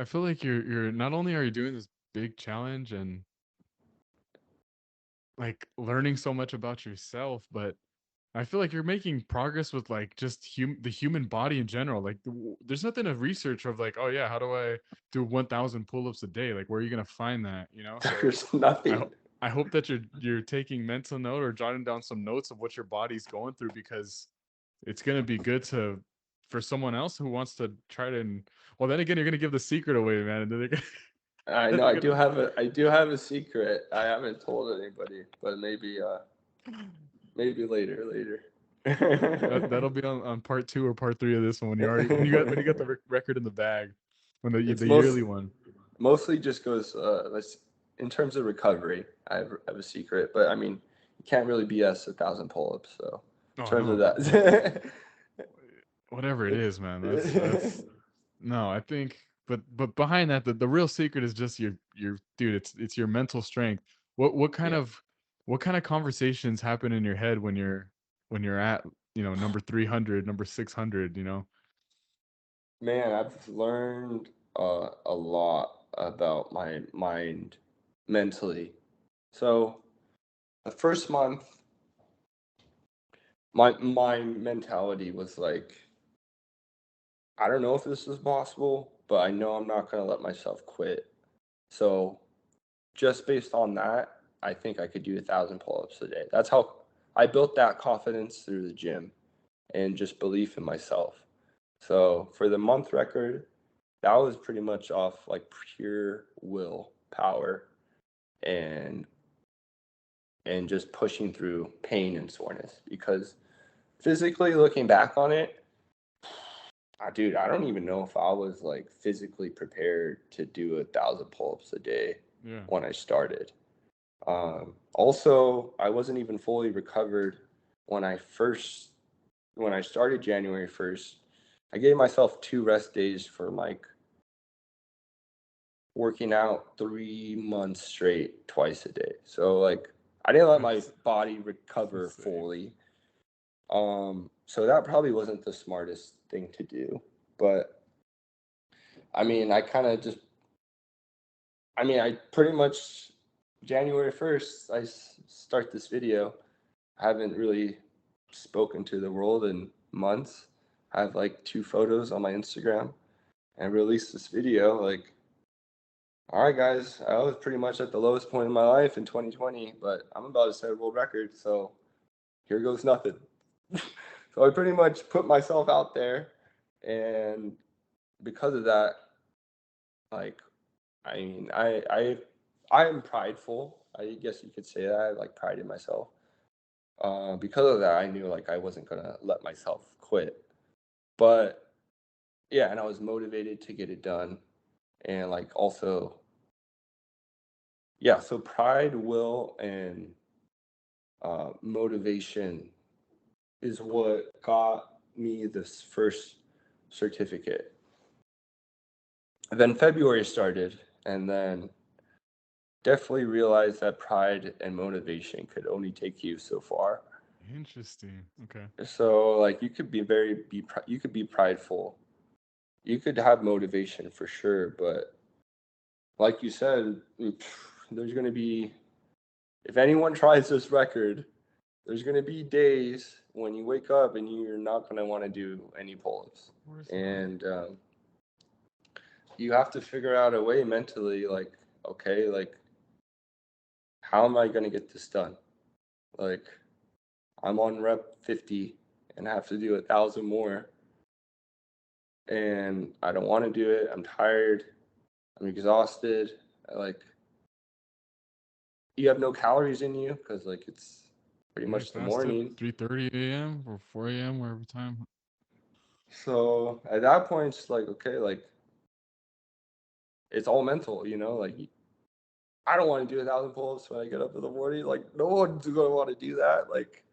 you're not only are you doing this big challenge and like learning so much about yourself, but I feel like you're making progress with like just the human body in general. Like there's nothing of research of like, oh yeah, how do I do 1,000 pull-ups a day? Like where are you gonna find that? You know? So There's I nothing. hope I hope that you're taking mental note or jotting down some notes of what your body's going through, because it's gonna be good to for someone else who wants to try to. Well, then again, you're gonna give the secret away, man. And then they're gonna, I then know they're gonna I do have a secret. I haven't told anybody, but maybe later. that'll be on part 2 or part 3 of this one when you already when you got the record in the bag, when It's the yearly one. mostly just goes in terms of recovery. I have a secret, but I mean you can't really BS 1,000 pull-ups. So in Oh terms of no, that, whatever it is, man. That's no. I think but behind that, the real secret is just your dude. It's your mental strength. What kind Yeah. of what kind of conversations happen in your head when you're at number 300, number 600? Man, I've learned a lot about my mind mentally. So the first month, my mentality was like, I don't know if this is possible, but I know I'm not gonna let myself quit. So just based on that, I think I could do 1,000 pull-ups a day. That's how I built that confidence through the gym and just belief in myself. So for the month record, that was pretty much off like pure will power and just pushing through pain and soreness, because physically looking back on it, dude, I don't even know if I was like physically prepared to do 1,000 pull-ups a day Yeah. when I started. Also, I wasn't even fully recovered when I started January 1st. I gave myself 2 rest days for like working out 3 months straight, twice a day. So like I didn't let my body recover insane. fully. So that probably wasn't the smartest thing to do. But I mean, I pretty much January 1st, start this video. I haven't really spoken to the world in months. I have like 2 photos on my Instagram and released this video. Like, all right, guys, I was pretty much at the lowest point in my life in 2020, but I'm about to set a world record. So here goes nothing. So I pretty much put myself out there. And because of that, like, I mean, I am prideful. I guess you could say that. I like pride in myself. Because of that, I knew like I wasn't gonna let myself quit. But yeah, and I was motivated to get it done, and like also, yeah. So pride, will, and motivation is what got me this first certificate. And then February started, and then definitely realized that pride and motivation could only take you so far. Interesting. Okay. So like you could you could be prideful, you could have motivation for sure, but like you said, there's going to be, if anyone tries this record, there's going to be days when you wake up and you're not going to want to do any pull-ups. And you have to figure out a way mentally, like, okay, like, how am I going to get this done? Like, I'm on rep 50 and I have to do 1,000 more. And I don't want to do it. I'm tired. I'm exhausted. You have no calories in you because like it's pretty You much the fast at morning. 3:30 a.m. or 4 a.m. wherever time. So at that point, it's like, okay, like it's all mental, like I don't want to do 1,000 pull-ups when I get up in the morning. Like no one's gonna want to do that. Like,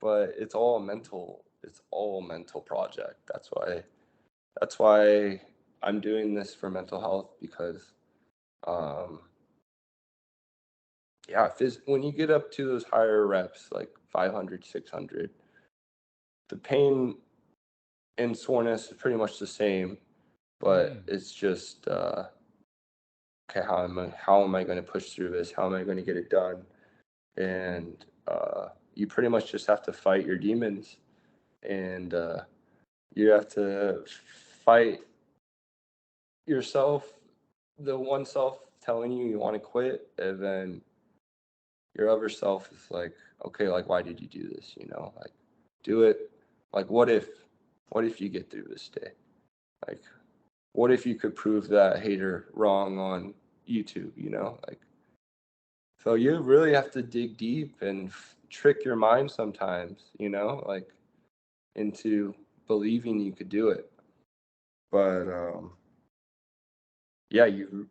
but it's all mental. It's all mental project. That's why I'm doing this for mental health, because um yeah, when you get up to those higher reps, like 500, 600, the pain and soreness is pretty much the same, but it's just okay, how am I going to push through this? How am I going to get it done? And you pretty much just have to fight your demons, and you have to fight yourself, the one self telling you want to quit, and then your other self is like, okay, like why did you do this? Like do it. Like what if you get through this day? Like what if you could prove that hater wrong on YouTube, Like, so you really have to dig deep and trick your mind sometimes, like into believing you could do it. But yeah, you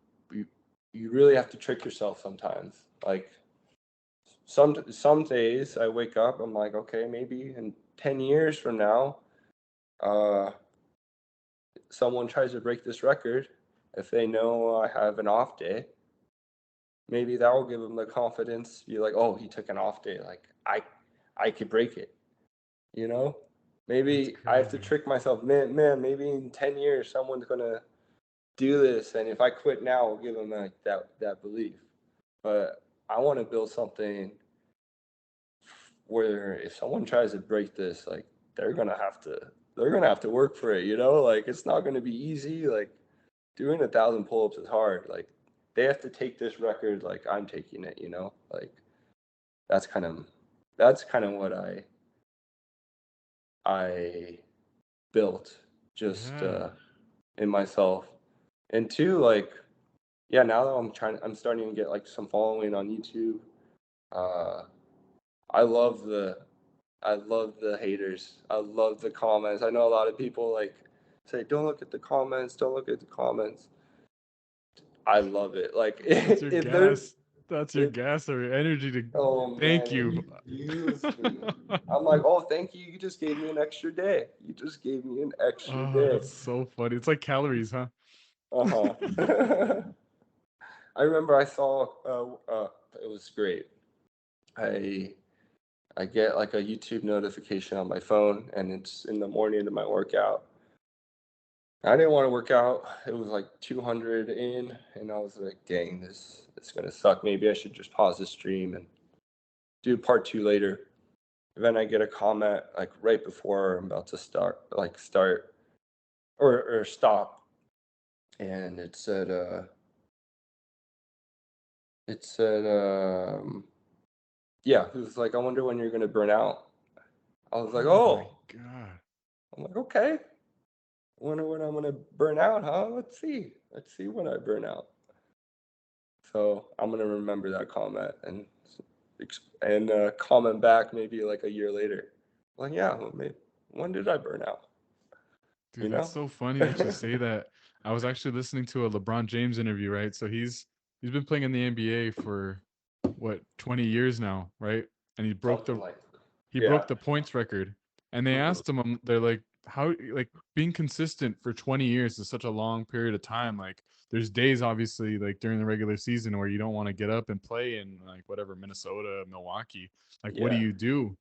you really have to trick yourself sometimes. Like some days I wake up, I'm like, okay, maybe in 10 years from now, uh, someone tries to break this record, If they know I have an off day, maybe that will give them the confidence. Be like, oh, he took an off day. Like I could break it. You know, That's maybe I have to crazy. trick myself. Man, maybe in 10 years someone's gonna do this, and if I quit now, I'll give them like that belief. But I want to build something where if someone tries to break this, like they're gonna have to they're gonna have to work for it. You know, like it's not gonna be easy. Like doing 1,000 pull-ups is hard. Like they have to take this record like I'm taking it. You know, like that's kind of that's kind of what I built just Yeah. in myself. And two, like yeah, now that I'm starting to get like some following on YouTube. Uh, I love the I love the haters. I love the comments. I know a lot of people like say, "Don't look at the comments. Don't look at the comments." I love it. Like That's your if there's gas. That's your if gas or your energy to oh thank man, you. it fuels me. I'm like, oh, thank you. You just gave me an extra day. You just gave me an extra Oh, day. that's so funny. It's like calories, huh? Uh huh. I remember I saw. It was great. I I get like a YouTube notification on my phone, and it's in the morning of my workout. I didn't want to work out. It was like 200 in, and I was like, "Dang, this is gonna suck. Maybe I should just pause the stream and do part two later." And then I get a comment like right before I'm about to start or stop, and it said, yeah, it was like, "I wonder when you're gonna burn out." I was like, Oh my "Oh," god. I'm like, "Okay, wonder when I'm gonna burn out, huh? Let's see. Let's see when I burn out." So I'm gonna remember that comment and comment back maybe like a year later. Like, yeah, well, maybe, when did I burn out? You Dude, that's know? so funny that you say that. I was actually listening to a LeBron James interview, right? So he's been playing in the NBA for what, 20 years now, right? And Something like, he yeah. broke the points record. And they Hmm. asked him, they're like, how, like, being consistent for 20 years is such a long period of time. Like, there's days, obviously, like during the regular season where you don't want to get up and play in, like, whatever, Minnesota, Milwaukee. Like, what do Yeah. you do?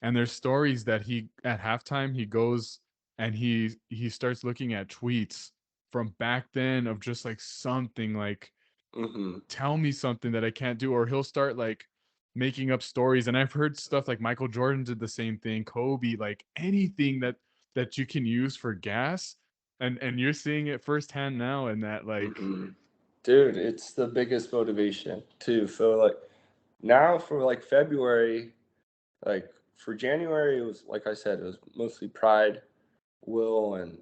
And there's stories that he, at halftime, he goes and he starts looking at tweets from back then of just like something like, Hmm. tell me something that I can't do, or he'll start like making up stories. And I've heard stuff like Michael Jordan did the same thing, Kobe, like anything that you can use for gas. And you're seeing it firsthand now, and that like, Hmm. Dude, it's the biggest motivation too. So like now for like February, like for January, it was like I said, it was mostly pride, will, and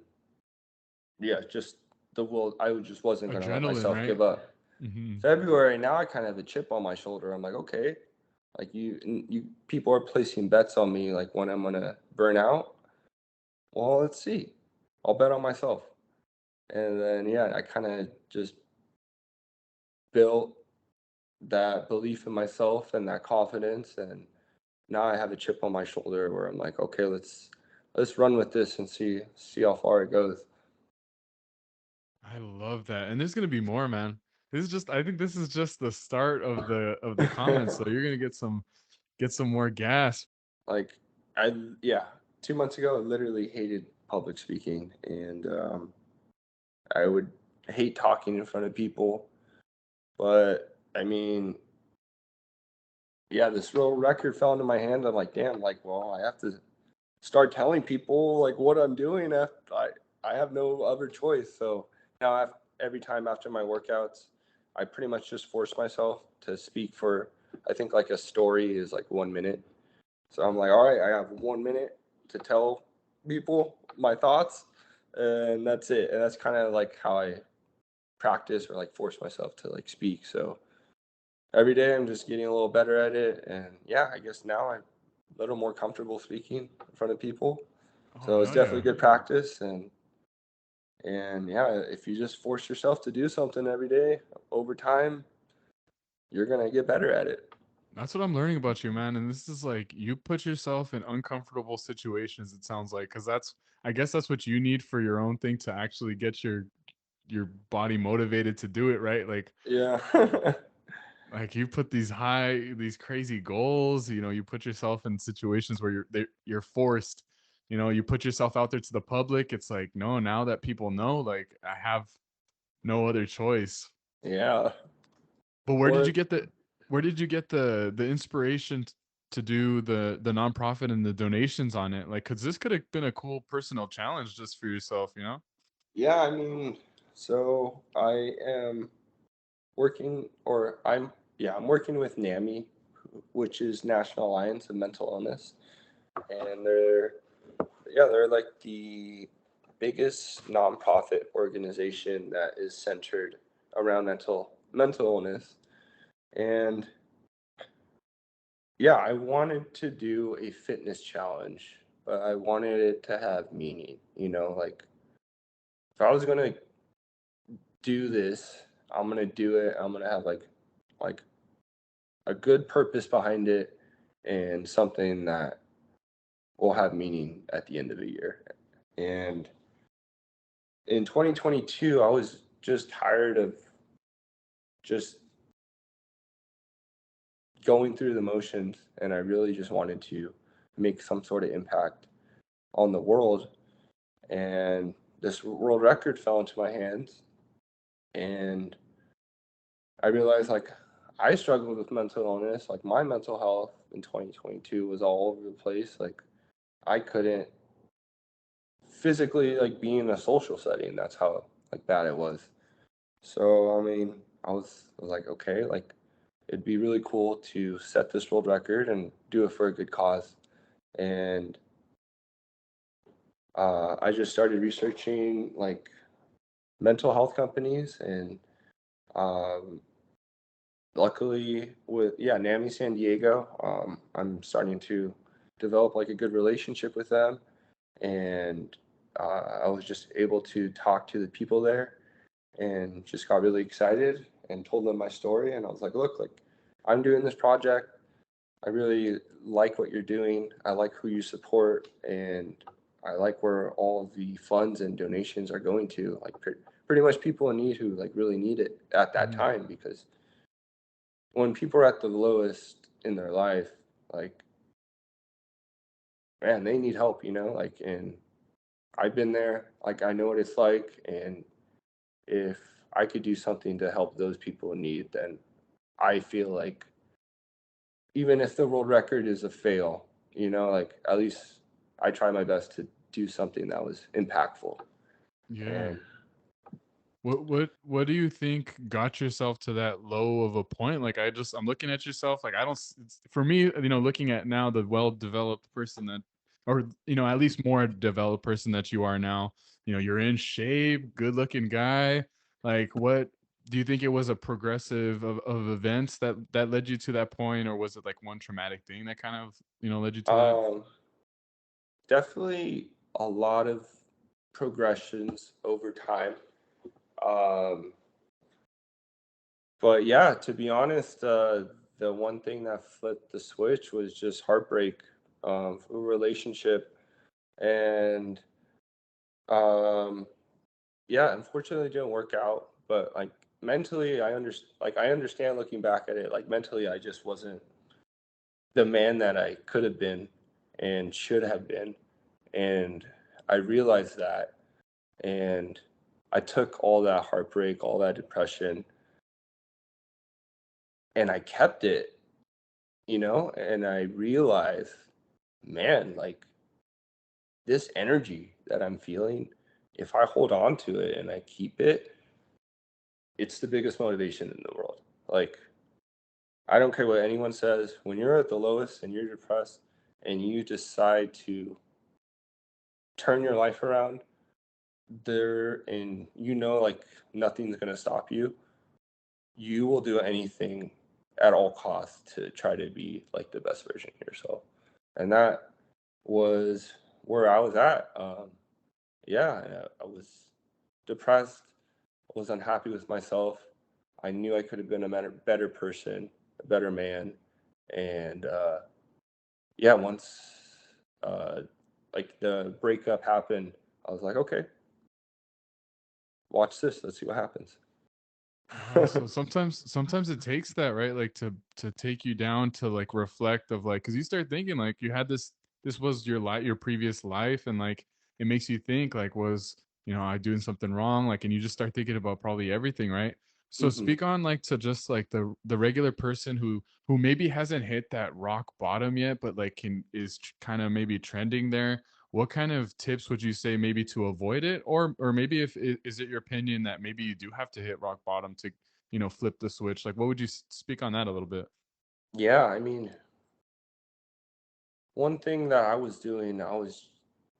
yeah, just the will. I just wasn't gonna let adrenaline, myself right? give up. Hmm. February, now I kind of have a chip on my shoulder. I'm like, okay, like you people are placing bets on me, like when I'm gonna burn out. Well, let's see. I'll bet on myself. And then yeah, I kind of just built that belief in myself and that confidence, and now I have a chip on my shoulder where I'm like, okay, let's run with this and see how far it goes. I love that. And there's gonna be more, man. This is just, I think this is just the start of the comments. So you're gonna get some more gas. Like I yeah, 2 months ago I literally hated public speaking, and I would hate talking in front of people. But I mean, yeah, this real record fell into my hand. I'm like, damn, like, well, I have to start telling people like what I'm doing. I have no other choice. So now every time after my workouts, I pretty much just force myself to speak for. I think like a story is like 1 minute. So I'm like, all right, I have 1 minute to tell people my thoughts, and that's it. And that's kind of like how I practice or like force myself to like speak. So every day I'm just getting a little better at it. And yeah, I guess now I'm a little more comfortable speaking in front of people. Oh So it's hell definitely yeah. good practice. And yeah, if you just force yourself to do something every day over time, you're gonna get better at it. That's what I'm learning about you, man. And this is like, you put yourself in uncomfortable situations, it sounds like, because that's, I guess that's what you need for your own thing to actually get your body motivated to do it, right? Yeah. Like you put these crazy goals, you put yourself in situations where you're forced, you put yourself out there to the public. It's like, no, now that people know, like I have no other choice. Yeah. But Or where did you get the inspiration to do the nonprofit and the donations on it? Like, cause this could have been a cool personal challenge just for yourself, you know? yeah, I mean, so I am working, or I'm working with NAMI, which is National Alliance of Mental Illness, and they're like the biggest nonprofit organization that is centered around mental illness. And yeah, I wanted to do a fitness challenge, but I wanted it to have meaning, like if I was gonna do this, I'm gonna do it. I'm gonna have like a good purpose behind it and something that will have meaning at the end of the year. And in 2022, I was just tired of just going through the motions, and I really just wanted to make some sort of impact on the world. And this world record fell into my hands, and I realized like I struggled with mental illness. Like my mental health in 2022 was all over the place. Like I couldn't physically like be in a social setting. That's how like bad it was. So I mean, I was like, okay, like it'd be really cool to set this world record and do it for a good cause. And I just started researching like mental health companies, and um, luckily with NAMI San Diego, I'm starting to develop like a good relationship with them, and I was just able to talk to the people there and just got really excited and told them my story. And I was like, look, like I'm doing this project. I really like what you're doing. I like who you support, and I like where all the funds and donations are going to. Like pretty much people in need who like really need it at that Mhm. time, because when people are at the lowest in their life, like man, they need help, like, and I've been there. Like I know what it's like, and if I could do something to help those people in need, then I feel like even if the world record is a fail, like at least I try my best to do something that was impactful. Yeah. And What do you think got yourself to that low of a point? Like I'm looking at yourself, like I don't for me, looking at now the well-developed person that, or at least more developed person that you are now, you're in shape, good-looking guy. Like what do you think it was a progressive of events that led you to that point, or was it like one traumatic thing that kind of, led you to that? um, definitely a lot of progressions over time. Um, but yeah, to be honest, the one thing that flipped the switch was just heartbreak, for a relationship. And um, yeah, unfortunately, it didn't work out. But like mentally, I understand looking back at it. Like mentally, I just wasn't the man that I could have been and should have been, and I realized that. And I took all that heartbreak, all that depression, and I kept it, and I realized, man, like this energy that I'm feeling, if I hold on to it and I keep it, it's the biggest motivation in the world. Like, I don't care what anyone says, when you're at the lowest and you're depressed and you decide to turn your life around there, and like nothing's going to stop you, you will do anything at all costs to try to be like the best version of yourself. And that was where I was at. Yeah, I was depressed. I was unhappy with myself. I knew I could have been a better person, a better man. And yeah, once uh, like the breakup happened, I was like, okay, watch this. Let's see what happens. Wow. So sometimes it takes that, right? Like to take you down to like reflect of like, because you start thinking like you had this was your life, your previous life, and like it makes you think like, was I doing something wrong? Like, and you just start thinking about probably everything, right? So Hmm. speak on like to just like the regular person who maybe hasn't hit that rock bottom yet, but like is kind of maybe trending there. What kind of tips would you say maybe to avoid it, or maybe if is it your opinion that maybe you do have to hit rock bottom to flip the switch? Like, what would you speak on that a little bit? Yeah, I mean, one thing that I was doing, I was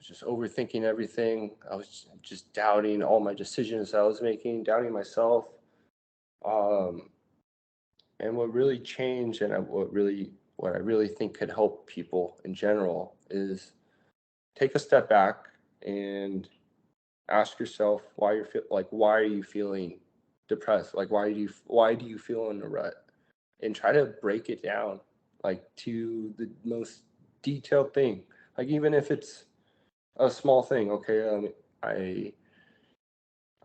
just overthinking everything. I was just doubting all my decisions I was making, doubting myself. Um, and what really changed, and what I really think could help people in general is take a step back and ask yourself why are you feeling depressed? Like why do you feel in a rut? And try to break it down like to the most detailed thing. Like even if it's a small thing, okay, I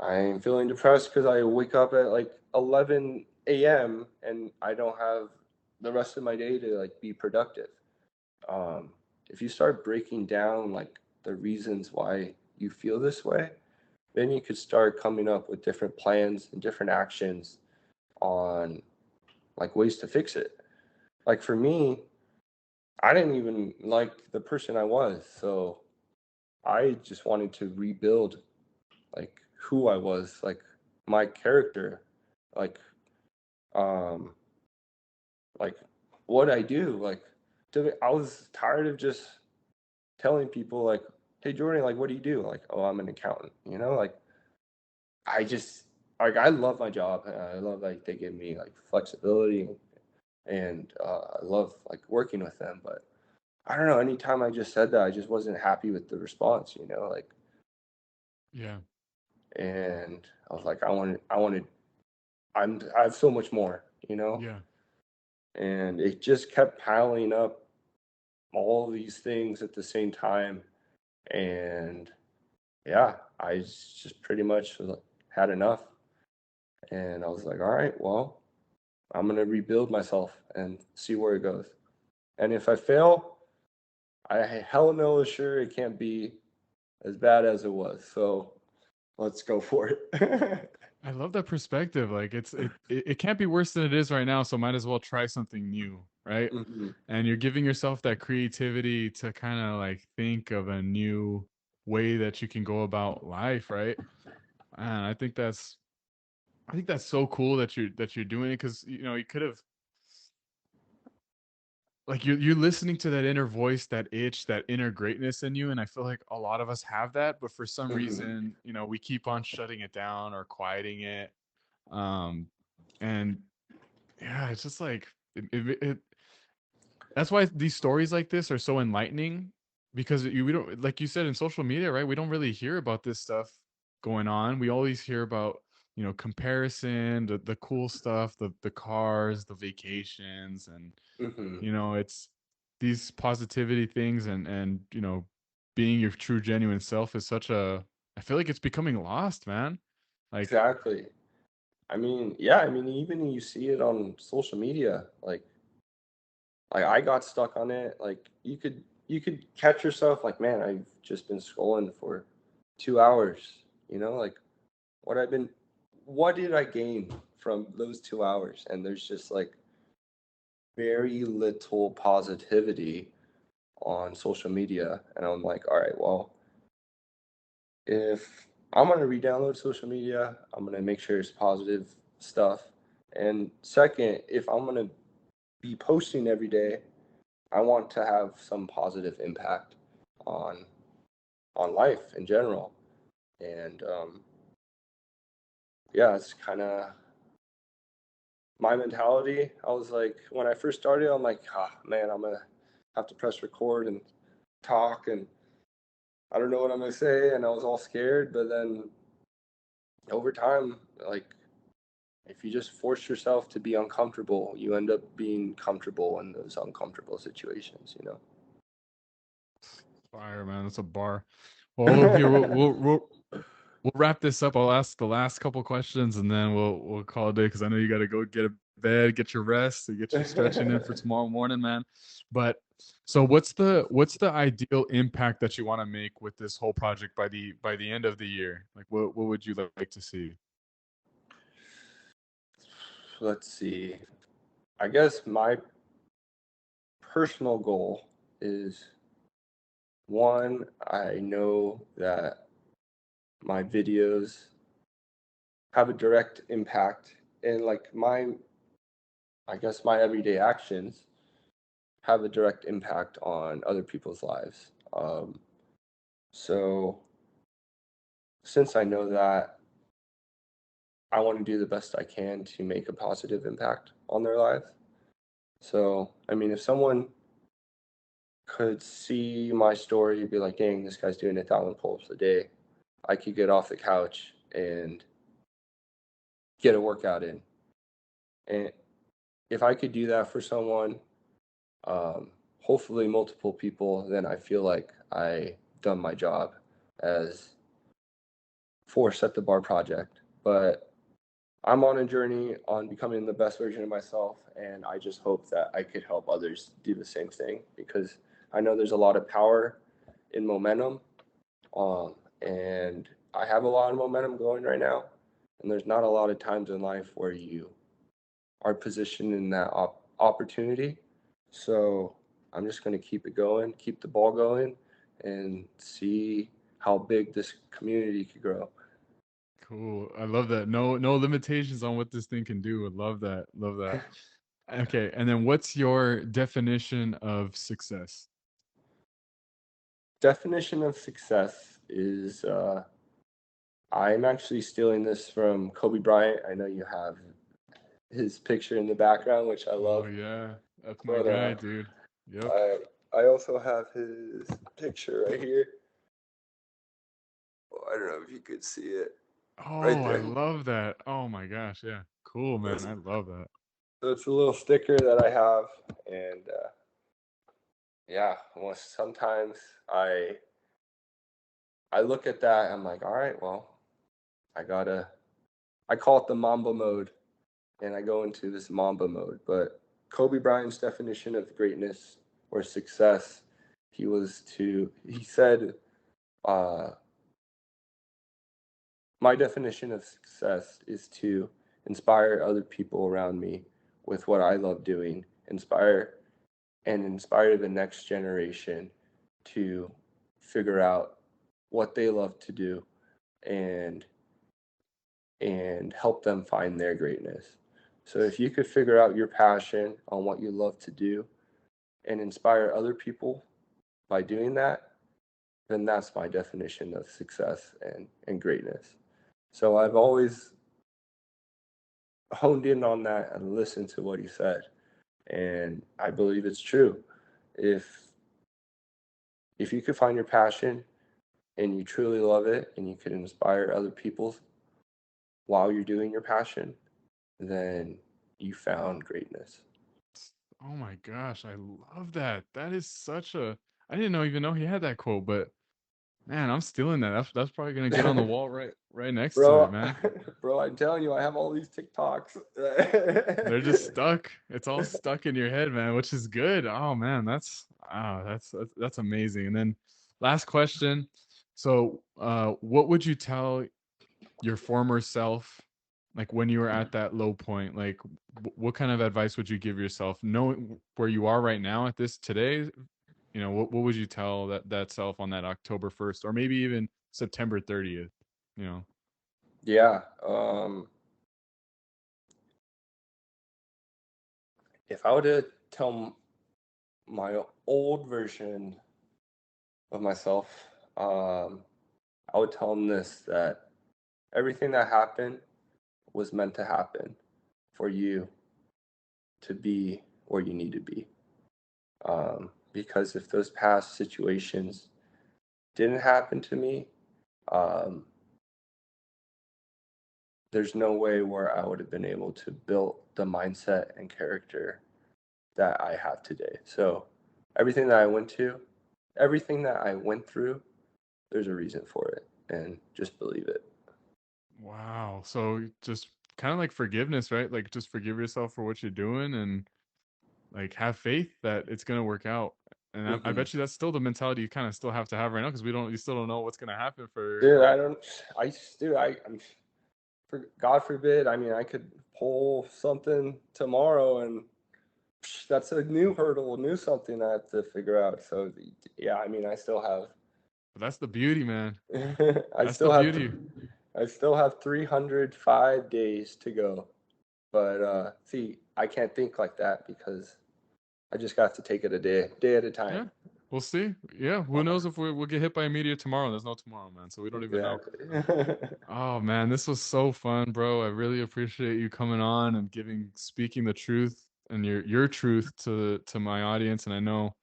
I'm feeling depressed because I wake up at like 11 a.m. and I don't have the rest of my day to like be productive. Um, if you start breaking down like the reasons why you feel this way, then you could start coming up with different plans and different actions on like ways to fix it. Like for me, I didn't even like the person I was, so I just wanted to rebuild like who I was, like my character, like um like what I do. Like I was tired of just telling people like, "Hey Jordan, like what do you do?" Like, "Oh, I'm an accountant." Like I just I love my job. I love like they give me like flexibility and I love like working with them, but I don't know, anytime I just said that, I just wasn't happy with the response, like Yeah. and I was like I have so much more, Yeah. and it just kept piling up all these things at the same time. And yeah, I just pretty much had enough. And I was like, all right, well, I'm going to rebuild myself and see where it goes. And if I fail, I hell no sure it can't be as bad as it was. So let's go for it. I love that perspective. Like it can't be worse than it is right now, so might as well try something new, right? Hmm. And you're giving yourself that creativity to kind of like think of a new way that you can go about life, right? And I think that's so cool that you're doing it, because you could have, like, you're listening to that inner voice, that itch, that inner greatness in you, and I feel like a lot of us have that, but for some Hmm. reason, we keep on shutting it down or quieting it. um and yeah, it's just like that's why these stories like this are so enlightening, because we don't, like you said, in social media, right? We don't really hear about this stuff going on. We always hear about comparison, the cool stuff, the cars, the vacations, and Hmm. it's these positivity things, and being your true genuine self is such a, I feel like it's becoming lost, man. Like, Exactly. I mean, yeah, I mean, even you see it on social media, like I got stuck on it. Like you could catch yourself like, man, I've just been scrolling for 2 hours. Like what I've been, what did I gain from those 2 hours? And there's just like very little positivity on social media. And I'm like, all right, well, if I'm gonna re-download social media, I'm gonna make sure it's positive stuff. And second, if I'm gonna be posting every day, I want to have some positive impact on on life in general. And yeah, it's kind of my mentality. I was like, when I first started, I'm like, man, I'm gonna have to press record and talk, and I don't know what I'm gonna say, and I was all scared. But then over time, like if you just force yourself to be uncomfortable, you end up being comfortable in those uncomfortable situations. fire, man. That's a bar. Well, here we'll we'll wrap this up. I'll ask the last couple questions and then we'll call it a day because I know you got to go get a bed, get your rest, and get your stretching in for tomorrow morning, man. But so what's the ideal impact that you want to make with this whole project by the end of the year? Like what would you like to see? Let's see. I guess my personal goal is one, I know that my videos have a direct impact and like I guess my everyday actions have a direct impact on other people's lives. So since I know that, I want to do the best I can to make a positive impact on their lives. So, I mean, if someone could see my story and be like, dang, this guy's doing 1,000 pull-ups a day, I could get off the couch and get a workout in. And if I could do that for someone, hopefully multiple people, then I feel like I done my job as for Set the Bar project. But I'm on a journey on becoming the best version of myself, and I just hope that I could help others do the same thing because I know there's a lot of power in momentum, and I have a lot of momentum going right now, and there's not a lot of times in life where you are positioned in that opportunity. So I'm just going to keep it going, keep the ball going, and see how big this community could grow. Cool. I love that. No limitations on what this thing can do. I love that. Love that. Okay. And then what's your definition of success? Definition of success is I'm actually stealing this from Kobe Bryant. I know you have his picture in the background, which I Oh love. yeah. That's my But guy, dude. Yep. I also have his picture right here. Oh, I don't know if you could see it right Oh, I there. love that. Oh my gosh. Yeah. Cool, man. That's, I love that. that's a little sticker that I have, and yeah, well, sometimes I look at that. I'm like, all right, well, I gotta. I call it the Mamba mode, and I go into this Mamba mode. But Kobe Bryant's definition of greatness or success, he said, uh, my definition of success is to inspire other people around me with what I love doing, inspire the next generation to figure out what they love to do and help them find their greatness. So if you could figure out your passion on what you love to do and inspire other people by doing that, then that's my definition of success and greatness. So I've always honed in on that and listened to what he said. And I believe it's true. If you could find your passion and you truly love it and you could inspire other people while you're doing your passion, then you found greatness. Oh my gosh, I love that. That is such a I didn't know even know he had that quote, but man, I'm stealing that. That's probably gonna get on the wall right next to it, Bro, man. bro, I'm telling you, I have all these TikToks. They're just stuck. It's all stuck in your head, man, which is good. Oh man, that's amazing. And then last question. So, what would you tell your former self, like when you were at that low point? Like, what kind of advice would you give yourself, knowing where you are right now at this today? You know, what would you tell that self on that October 1st, or maybe even September 30th? You know. Yeah. If I were to tell my old version of myself, I would tell him this that everything that happened was meant to happen for you to be where you need to be. Because if those past situations didn't happen to me, um, there's no way where I would have been able to build the mindset and character that I have today. So everything that I went through, there's a reason for it, and just believe it. Wow. So just kind of like forgiveness, right? Like just forgive yourself for what you're doing and like have faith that it's gonna work out. And I Hmm. bet you that's still the mentality you kind of still have to have right now because you still don't know what's gonna happen for Dude, like. I don't, dude, for God forbid, I mean, I could pull something tomorrow and that's a new hurdle, new something I have to figure out. So yeah, I mean, But that's the beauty, man. I That's the still have, beauty. I still have 305 days to go. But see, I can't think like that because I just got to take it day at a time. Yeah. We'll see. Yeah. Who knows if we'll get hit by a meteor tomorrow? There's no tomorrow, man. So we don't even know. Exactly. Oh man, this was so fun, bro. I really appreciate you coming on and speaking the truth and your truth to my audience. And I know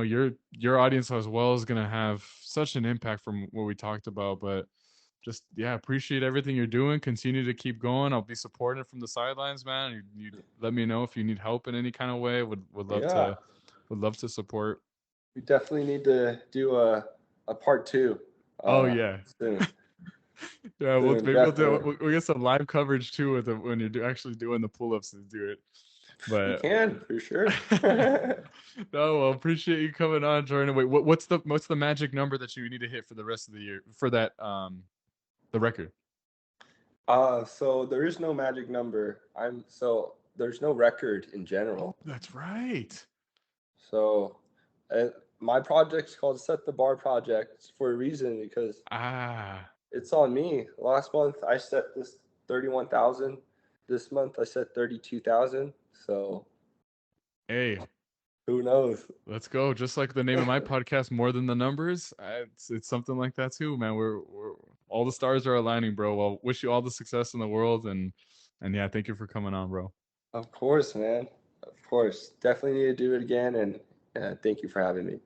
your audience as well is gonna have such an impact from what we talked about. But just yeah, appreciate everything you're doing. Continue to keep going. I'll be supporting from the sidelines, man. You let me know if you need help in any kind of way. Yeah, Would love to support. we definitely need to do a part two Oh yeah. soon. Yeah, Soon, maybe we'll do definitely. we'll get some live coverage too with when you're actually doing the pull-ups and do it. We But can for sure. no, well, appreciate you coming on, Jordan. Wait, what's the magic number that you need to hit for the rest of the year for that the record? So there is no magic number. There's no record in general. That's right. So uh, my project's called Set the Bar Project for a reason because Ah, it's on me. Last month I set this 31,000. This month I set 32,000. So hey, who knows? let's go. Just like the name of my podcast, More Than the Numbers. It's something like that too, man. We're all the stars are aligning, bro. Well, wish you all the success in the world and yeah, thank you for coming on, bro. Of course, man. Of course. Definitely need to do it again. And thank you for having me.